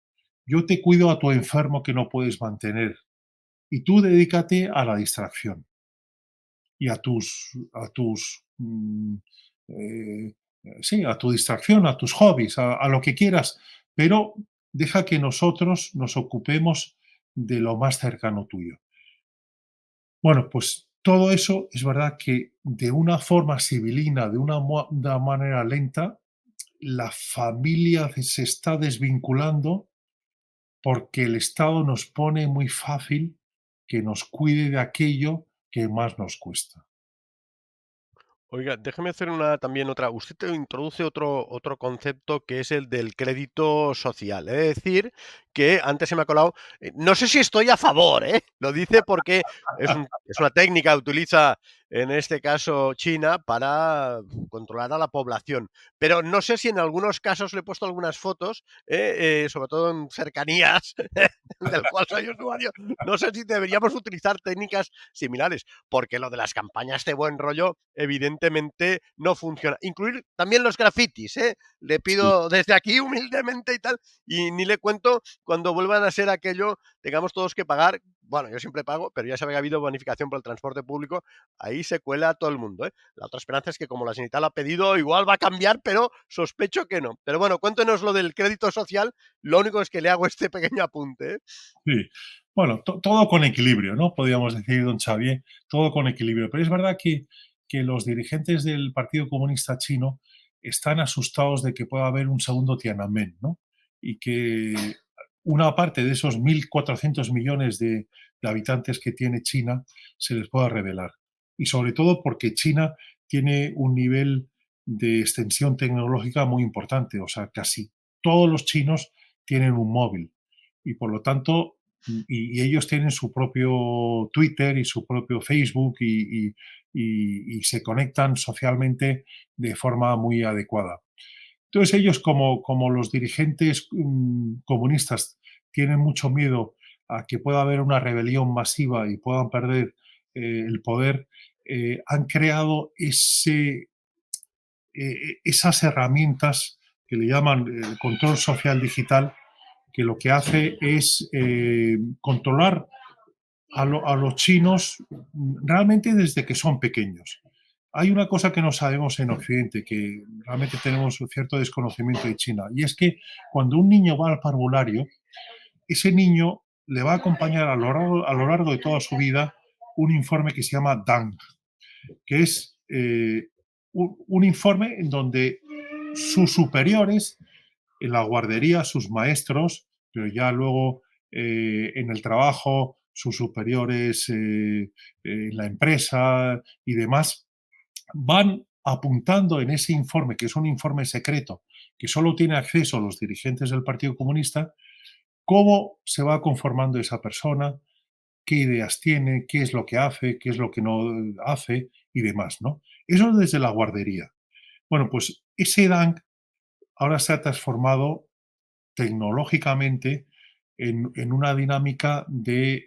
yo te cuido a tu enfermo que no puedes mantener y tú dedícate a la distracción y eh, sí, a tu distracción, a tus hobbies, a lo que quieras, pero deja que nosotros nos ocupemos de lo más cercano tuyo. Bueno, pues todo eso es verdad que de una forma civilina, de una manera lenta, la familia se está desvinculando porque el Estado nos pone muy fácil que nos cuide de aquello que más nos cuesta. Oiga, déjeme hacer una también otra. Usted introduce otro concepto que es el del crédito social. Es decir, que antes se me ha colado. No sé si estoy a favor, ¿eh? Lo dice porque es una técnica que utiliza en este caso China para controlar a la población. Pero no sé si en algunos casos le he puesto algunas fotos, sobre todo en cercanías, del cual soy usuario. No sé si deberíamos utilizar técnicas similares porque lo de las campañas de buen rollo evidentemente no funciona. Incluir también los grafitis, ¿eh? Le Sí, pido desde aquí humildemente y tal, y ni le cuento cuando vuelvan a ser aquello, tengamos todos que pagar. Bueno, yo siempre pago, pero ya sabe que ha habido bonificación por el transporte público, ahí se cuela todo el mundo, ¿eh? La otra esperanza es que como la Sanidad lo ha pedido, igual va a cambiar, pero sospecho que no. Pero bueno, cuéntenos lo del crédito social, lo único es que le hago este pequeño apunte, ¿eh? sí. Bueno, todo con equilibrio, ¿no? Podríamos decir, don Xavier, todo con equilibrio. Pero es verdad que los dirigentes del Partido Comunista Chino están asustados de que pueda haber un segundo Tiananmen, ¿no? Y que una parte de esos 1.400 millones de habitantes que tiene China se les pueda revelar. Y sobre todo porque China tiene un nivel de extensión tecnológica muy importante. O sea, casi todos los chinos tienen un móvil y por lo tanto, y ellos tienen su propio Twitter y su propio Facebook y se conectan socialmente de forma muy adecuada. Entonces ellos como los dirigentes comunistas tienen mucho miedo a que pueda haber una rebelión masiva y puedan perder el poder, han creado esas herramientas que le llaman control social digital, que lo que hace es controlar a los chinos realmente desde que son pequeños. Hay una cosa que no sabemos en Occidente, que realmente tenemos un cierto desconocimiento de China, y es que cuando un niño va al parvulario, ese niño le va a acompañar a lo largo de toda su vida un informe que se llama DANG, que es un informe en donde sus superiores en la guardería sus maestros, pero ya luego en el trabajo sus superiores en la empresa y demás, van apuntando en ese informe, que es un informe secreto, que solo tiene acceso los dirigentes del Partido Comunista, cómo se va conformando esa persona, qué ideas tiene, qué es lo que hace, qué es lo que no hace y demás, ¿no? Eso desde la guardería. Bueno, pues ese DANC ahora se ha transformado tecnológicamente en una dinámica de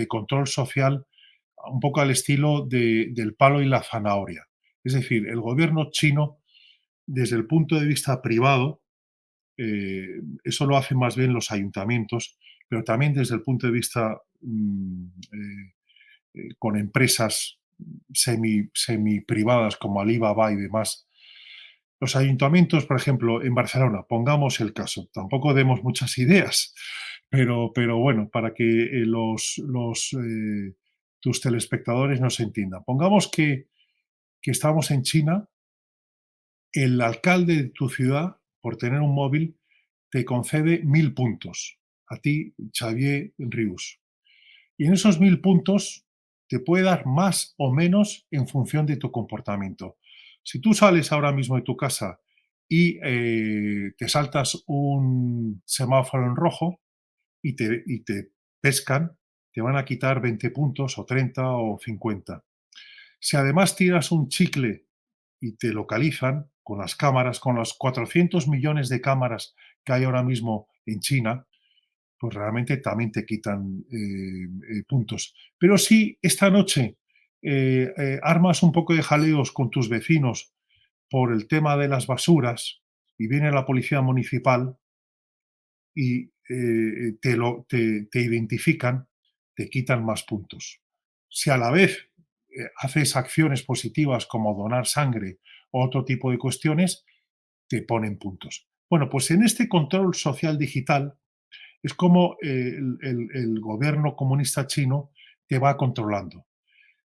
control social un poco al estilo del palo y la zanahoria. Es decir, el gobierno chino, desde el punto de vista privado, eso lo hacen más bien los ayuntamientos, pero también desde el punto de vista con empresas semi privadas como Alibaba y demás. Los ayuntamientos, por ejemplo, en Barcelona, pongamos el caso, tampoco demos muchas ideas, pero bueno, para que tus telespectadores nos entiendan. Pongamos que estamos en China, el alcalde de tu ciudad, por tener un móvil, te concede 1000 puntos. A ti, Xavier Rius. Y en esos 1000 puntos te puede dar más o menos en función de tu comportamiento. Si tú sales ahora mismo de tu casa y te saltas un semáforo en rojo y te pescan, te van a quitar 20 puntos o 30 o 50. Si además tiras un chicle y te localizan con las cámaras, con los 400 millones de cámaras que hay ahora mismo en China, pues realmente también te quitan puntos. Pero si esta noche armas un poco de jaleos con tus vecinos por el tema de las basuras y viene la policía municipal y te identifican, te quitan más puntos. Si a la vez haces acciones positivas como donar sangre o otro tipo de cuestiones, te ponen puntos. Bueno, pues en este control social digital es como el gobierno comunista chino te va controlando.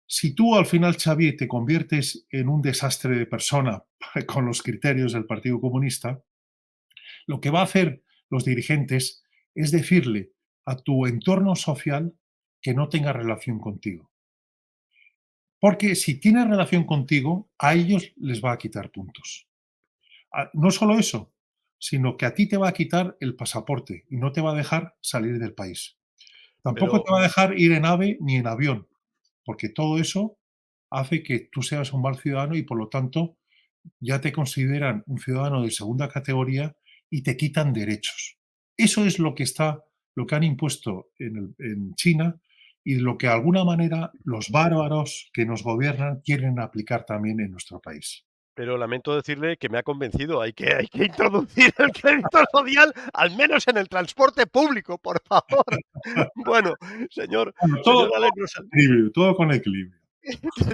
Si tú al final, Xavier, te conviertes en un desastre de persona con los criterios del Partido Comunista, lo que va a hacer los dirigentes es decirle a tu entorno social que no tenga relación contigo. Porque si tiene relación contigo, a ellos les va a quitar puntos. No solo eso, sino que a ti te va a quitar el pasaporte y no te va a dejar salir del país. Tampoco Pero te va a dejar ir en AVE ni en avión, porque todo eso hace que tú seas un mal ciudadano y por lo tanto ya te consideran un ciudadano de segunda categoría y te quitan derechos. Eso es lo que han impuesto en China y lo que de alguna manera los bárbaros que nos gobiernan quieren aplicar también en nuestro país. Pero lamento decirle que me ha convencido. Hay que introducir el crédito social, al menos en el transporte público, por favor. Bueno, señor Bueno, señor todo Alex con Rosal. equilibrio, todo con equilibrio.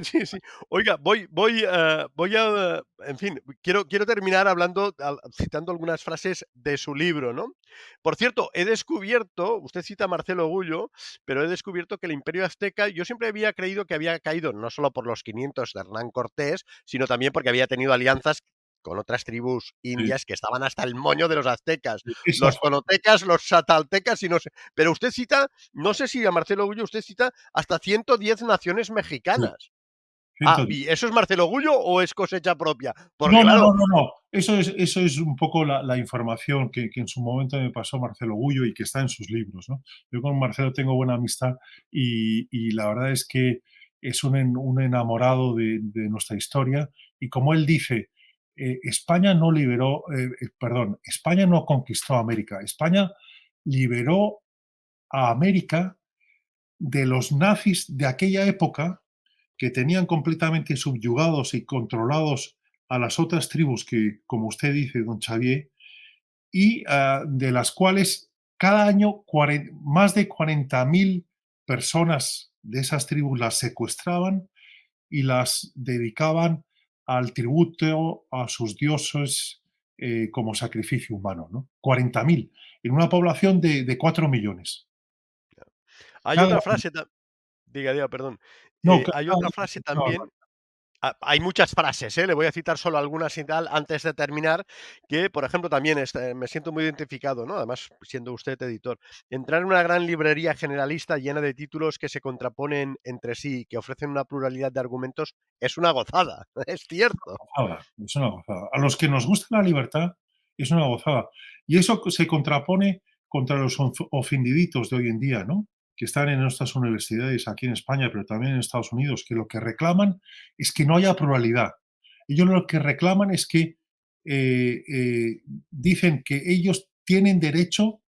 Sí, sí. Oiga, voy a, en fin, quiero terminar hablando, citando algunas frases de su libro, ¿no? Por cierto, he descubierto, usted cita a Marcelo Gullo, pero he descubierto que el Imperio Azteca, yo siempre había creído que había caído no solo por los 500 de Hernán Cortés, sino también porque había tenido alianzas con otras tribus Sí, indias que estaban hasta el moño de los aztecas, esa los tonotecas, los sataltecas y no sé. Pero usted cita, no sé si a Marcelo Gullo usted cita hasta 110 naciones sí, mexicanas. Ah, 110. ¿y eso es Marcelo Gullo o es cosecha propia? Porque No, no, claro, no, no, no. Eso es un poco la información que en su momento me pasó Marcelo Gullo y que está en sus libros, ¿no? Yo con Marcelo tengo buena amistad y la verdad es que es un enamorado de nuestra historia y como él dice, España no liberó, perdón, España no conquistó América, España liberó a América de los nazis de aquella época que tenían completamente subyugados y controlados a las otras tribus que, como usted dice, don Xavier, y de las cuales cada año más de 40.000 personas de esas tribus las secuestraban y las dedicaban al tributo a sus dioses como sacrificio humano. ¿no? 40.000 en una población de 4 millones. hay Cada otra año. frase, diga, perdón. No, Hay cada otra año frase es una también. Hay muchas frases, ¿eh? Le voy a citar solo algunas y tal antes de terminar, que, por ejemplo, también me siento muy identificado, ¿no? Además, siendo usted editor. Entrar en una gran librería generalista llena de títulos que se contraponen entre sí, que ofrecen una pluralidad de argumentos, es una gozada, es cierto. gozada, es una gozada. A los que nos gusta la libertad, es una gozada. Y eso se contrapone contra los ofendiditos de hoy en día, ¿no? Que están en nuestras universidades aquí en España, pero también en Estados Unidos, que lo que reclaman es que no haya pluralidad. Ellos lo que reclaman es que dicen que ellos tienen derecho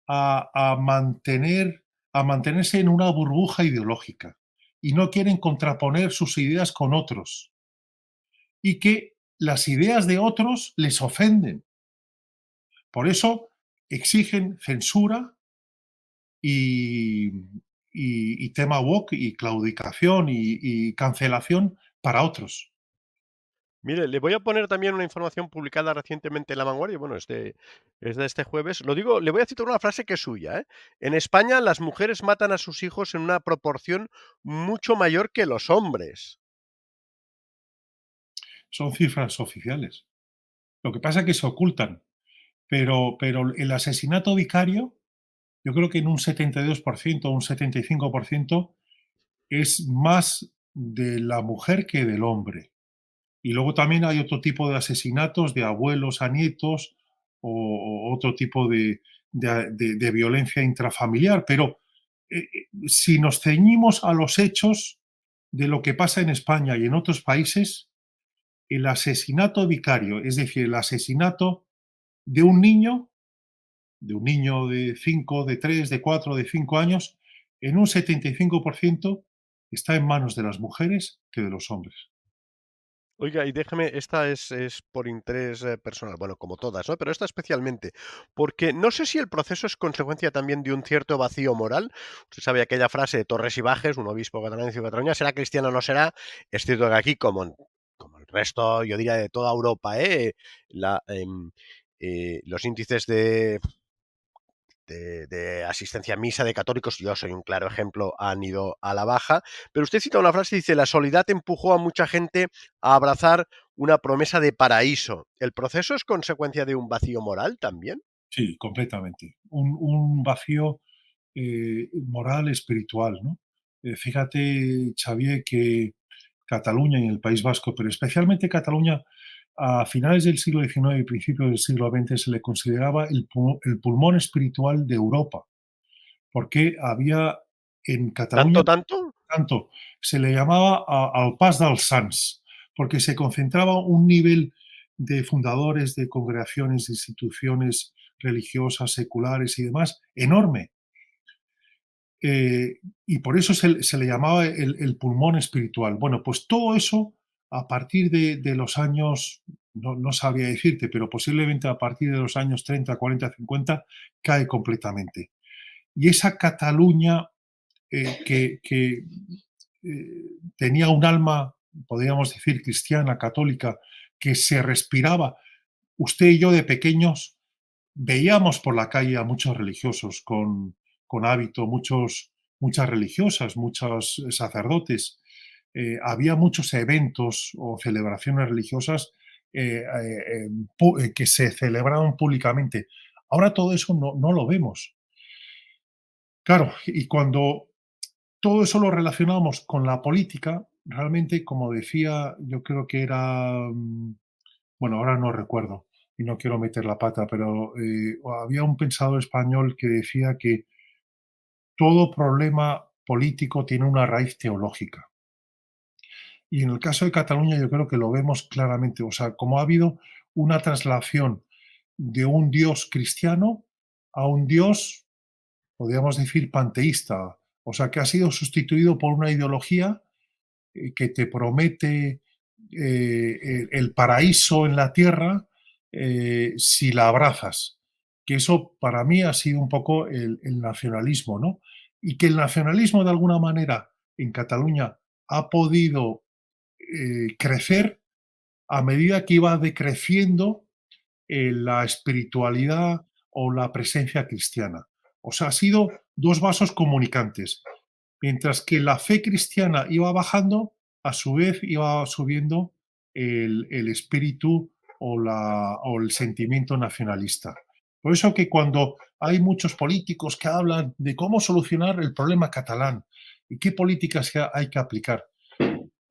a mantenerse en una burbuja ideológica y no quieren contraponer sus ideas con otros y que las ideas de otros les ofenden. Por eso exigen censura y, y tema woke y claudicación y cancelación para otros. Mire, le voy a poner también una información publicada recientemente en La Vanguardia, bueno, es de este jueves. Lo digo, le voy a citar una frase que es suya, ¿eh? En España las mujeres matan a sus hijos en una proporción mucho mayor que los hombres. Son cifras oficiales. Lo que pasa es que se ocultan, pero el asesinato vicario, yo creo que en un 72%, un 75% es más de la mujer que del hombre. Y luego también hay otro tipo de asesinatos de abuelos a nietos o otro tipo de violencia intrafamiliar. Pero si nos ceñimos a los hechos de lo que pasa en España y en otros países, el asesinato vicario, es decir, el asesinato de un niño, de 5, de 3, de 4, de 5 años, en un 75% está en manos de las mujeres que de los hombres. Oiga, y déjeme, esta es por interés personal, bueno, como todas, ¿no? Pero esta especialmente, porque no sé si el proceso es consecuencia también de un cierto vacío moral. Usted sabe aquella frase de Torres y Bages, un obispo catalán de Cataluña, será cristiano o no será. Es cierto que aquí, como el resto, yo diría, de toda Europa, la, los índices de asistencia a misa de católicos, yo soy un claro ejemplo, han ido a la baja. Pero usted cita una frase, dice, la soledad empujó a mucha gente a abrazar una promesa de paraíso. ¿El proceso es consecuencia de un vacío moral también? Sí, completamente. Un vacío moral, espiritual, ¿no? Fíjate, Xavier, que Cataluña y el País Vasco, pero especialmente Cataluña, a finales del siglo XIX y principios del siglo XX se le consideraba el pulmón espiritual de Europa, porque había en ¿Tanto, Cataluña, tanto? tanto, se le llamaba al Pas dels Sants, porque se concentraba un nivel de fundadores de congregaciones, de instituciones religiosas, seculares y demás, enorme. Y por eso se le llamaba el pulmón espiritual. Bueno, pues todo eso a partir de los años, no sabría decirte, pero posiblemente a partir de los años 30, 40, 50, cae completamente. Y esa Cataluña tenía un alma, podríamos decir, cristiana, católica, que se respiraba. Usted y yo de pequeños veíamos por la calle a muchos religiosos con hábito, muchas religiosas, muchos sacerdotes. Había muchos eventos o celebraciones religiosas que se celebraban públicamente. Ahora todo eso no lo vemos. Claro, y cuando todo eso lo relacionamos con la política, realmente, como decía, yo creo que era, bueno, ahora no recuerdo y no quiero meter la pata, pero había un pensador español que decía que todo problema político tiene una raíz teológica. Y en el caso de Cataluña yo creo que lo vemos claramente, o sea, como ha habido una traslación de un Dios cristiano a un Dios, podríamos decir, panteísta, o sea, que ha sido sustituido por una ideología que te promete el paraíso en la tierra si la abrazas. Que eso para mí ha sido un poco el nacionalismo, ¿no? Y que el nacionalismo de alguna manera en Cataluña ha podido crecer a medida que iba decreciendo la espiritualidad o la presencia cristiana. O sea, ha sido dos vasos comunicantes. Mientras que la fe cristiana iba bajando, a su vez iba subiendo el espíritu o el sentimiento nacionalista. Por eso que cuando hay muchos políticos que hablan de cómo solucionar el problema catalán y qué políticas hay que aplicar,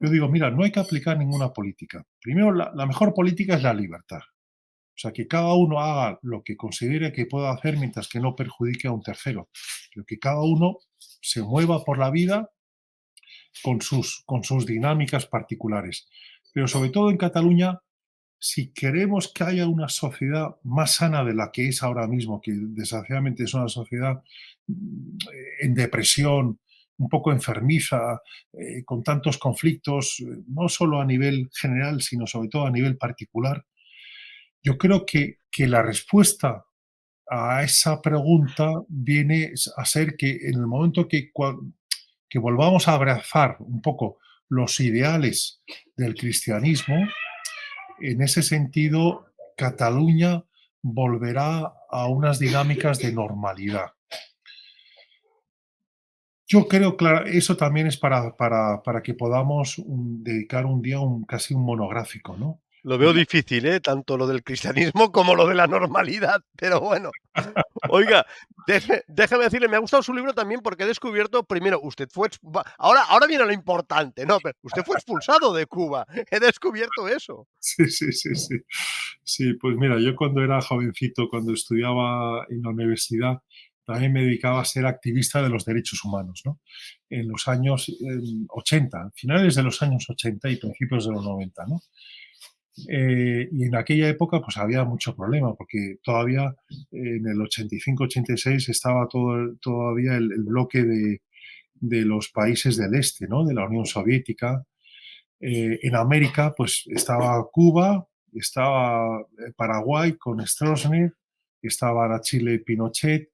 yo digo, mira, no hay que aplicar ninguna política. Primero, la mejor política es la libertad. O sea, que cada uno haga lo que considere que pueda hacer mientras que no perjudique a un tercero. Pero que cada uno se mueva por la vida con sus dinámicas particulares. Pero sobre todo en Cataluña, si queremos que haya una sociedad más sana de la que es ahora mismo, que desgraciadamente es una sociedad en depresión, un poco enfermiza, con tantos conflictos, no solo a nivel general, sino sobre todo a nivel particular, yo creo que la respuesta a esa pregunta viene a ser que en el momento que volvamos a abrazar un poco los ideales del cristianismo, en ese sentido, Cataluña volverá a unas dinámicas de normalidad. Yo creo, claro, eso también es para que podamos dedicar un día, casi un monográfico, ¿no? Lo veo difícil, ¿eh? Tanto lo del cristianismo como lo de la normalidad, pero bueno. Oiga, déjeme decirle, me ha gustado su libro también porque he descubierto, primero, usted fue ahora viene lo importante, ¿no? Pero usted fue expulsado de Cuba. He descubierto eso. Sí, sí, sí, sí. Sí, pues mira, yo cuando era jovencito, cuando estudiaba en la universidad, también me dedicaba a ser activista de los derechos humanos, ¿no? En los años 80, finales de los años 80 y principios de los 90, ¿no? Y en aquella época pues había mucho problema porque todavía en el 85-86 estaba todavía el bloque de los países del este, ¿no? De la Unión Soviética. En América pues estaba Cuba, estaba Paraguay con Stroessner, estaba la Chile Pinochet,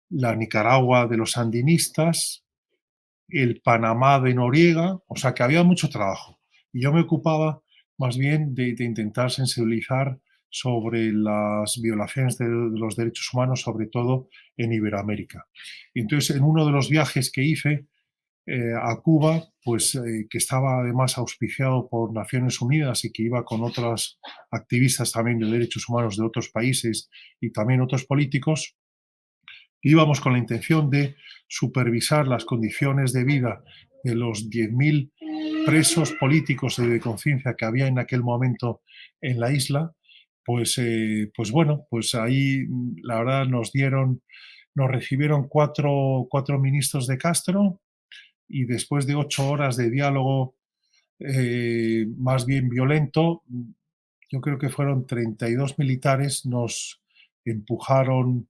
la Nicaragua de los sandinistas, el Panamá de Noriega, o sea que había mucho trabajo. Y yo me ocupaba más bien de intentar sensibilizar sobre las violaciones de los derechos humanos, sobre todo en Iberoamérica. Y entonces, en uno de los viajes que hice a Cuba, pues que estaba además auspiciado por Naciones Unidas y que iba con otras activistas también de derechos humanos de otros países y también otros políticos, íbamos con la intención de supervisar las condiciones de vida de los 10.000 presos políticos y de conciencia que había en aquel momento en la isla. Pues bueno, pues ahí la verdad nos recibieron cuatro ministros de Castro y después de 8 horas de diálogo más bien violento, yo creo que fueron 32 militares, nos empujaron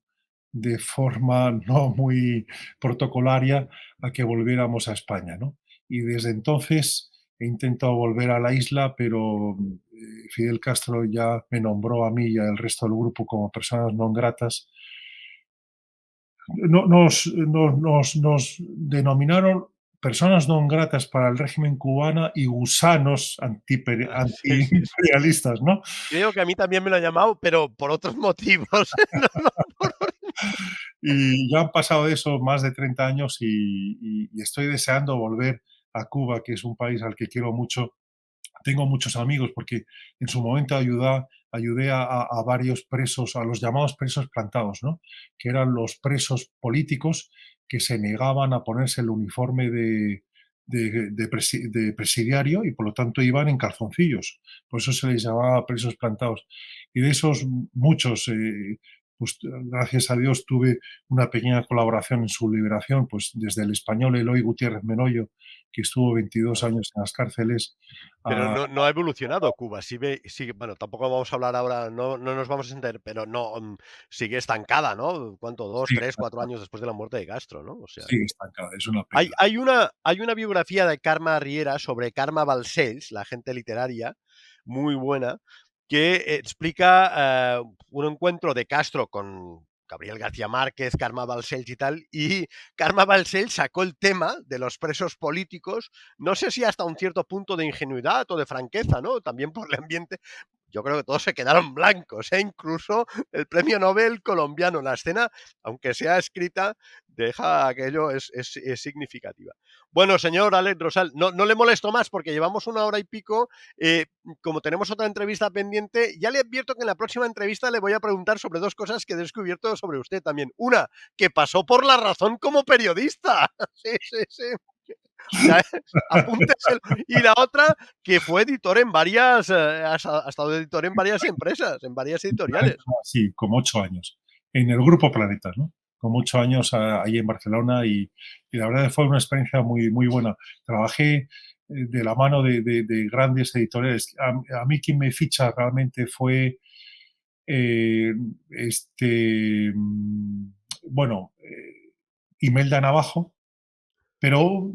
de forma no muy protocolaria a que volviéramos a España, ¿no? Y desde entonces he intentado volver a la isla, pero Fidel Castro ya me nombró a mí y al resto del grupo como personas no gratas. Nos denominaron personas non gratas para el régimen cubano y gusanos Sí, sí, sí. antiimperialistas, ¿no? Creo que a mí también me lo han llamado, pero por otros motivos. No por Y ya han pasado de eso más de 30 años y estoy deseando volver a Cuba, que es un país al que quiero mucho. Tengo muchos amigos porque en su momento ayudé a varios presos, a los llamados presos plantados, ¿no? Que eran los presos políticos que se negaban a ponerse el uniforme de presidiario y por lo tanto iban en calzoncillos. Por eso se les llamaba presos plantados. Y de esos muchos, pues gracias a Dios tuve una pequeña colaboración en su liberación, pues desde el español Eloy Gutiérrez Menoyo, que estuvo 22 años en las cárceles, Pero a, no ha evolucionado Cuba. Sigue, bueno, tampoco vamos a hablar ahora, no nos vamos a entender, pero no, sigue estancada, ¿no? ¿Cuánto? Dos, sigue, tres, 4 años después de la muerte de Castro, ¿no? O sea sigue que estancada, es una hay, pena. hay una biografía de Carme Riera sobre Carme Balcells, la agente literaria, muy buena, que explica un encuentro de Castro con Gabriel García Márquez, Carme Balcells y tal, y Carme Balcells sacó el tema de los presos políticos, no sé si hasta un cierto punto de ingenuidad o de franqueza, ¿no? También por el ambiente. Yo creo que todos se quedaron blancos, ¿eh? Incluso el premio Nobel colombiano. La escena, aunque sea escrita, deja aquello, es significativa. Bueno, señor Alex Rosal, no le molesto más porque llevamos 1 hora y pico. Como tenemos otra entrevista pendiente, ya le advierto que en la próxima entrevista le voy a preguntar sobre 2 cosas que he descubierto sobre usted también. Una, que pasó por La Razón como periodista. Sí, sí, sí. O sea, apúnteselo. Y la otra, que fue editor en varias, ha estado editor en varias empresas, en varias editoriales. Sí, como 8 años, en el Grupo Planeta, ¿no? Como 8 años ahí en Barcelona y la verdad que fue una experiencia muy, muy buena. Trabajé de la mano de grandes editoriales. A mí quien me ficha realmente fue eh, este, bueno, Imelda Navajo, pero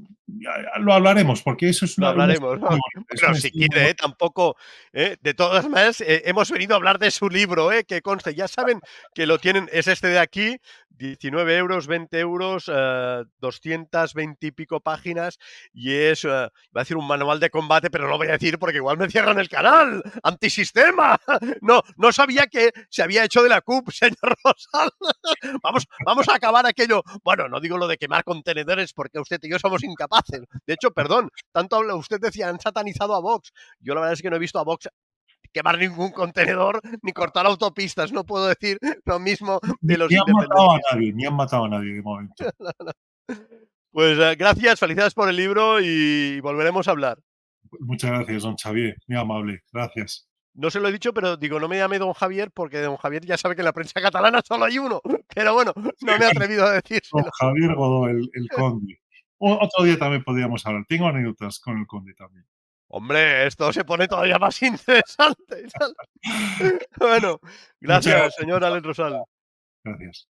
lo hablaremos, porque eso es Lo un hablaremos, estilo muy ¿no? bonito. Es Bueno, un si estilo muy quiere, tampoco, de todas maneras, hemos venido a hablar de su libro, que conste. Ya saben que lo tienen, es este de aquí, 19 euros, 20 euros, 220 y pico páginas, y es, iba a decir un manual de combate, pero no lo voy a decir porque igual me cierran el canal. ¡Antisistema! No, no sabía que se había hecho de la CUP, señor Rosal. Vamos a acabar aquello. Bueno, no digo lo de quemar contenedores porque usted y yo somos incapaces. De hecho, perdón, tanto habla, usted decía, han satanizado a Vox. Yo la verdad es que no he visto a Vox quemar ningún contenedor ni cortar autopistas. No puedo decir lo mismo de los Ni han matado a independentistas. nadie, ni han matado a nadie de momento. Pues gracias, felicidades por el libro y volveremos a hablar. Muchas gracias, don Xavier, muy amable, gracias. No se lo he dicho, pero digo, no me llame don Javier porque don Javier ya sabe que en la prensa catalana solo hay uno. Pero bueno, no me he atrevido a Don decírselo. Javier Godó, el conde. Otro día también podríamos hablar. Tengo anécdotas con el conde también. Hombre, esto se pone todavía más interesante y tal. Bueno, Muchas gracias, gracias, don señor Alex Xavier. Rosal. Gracias.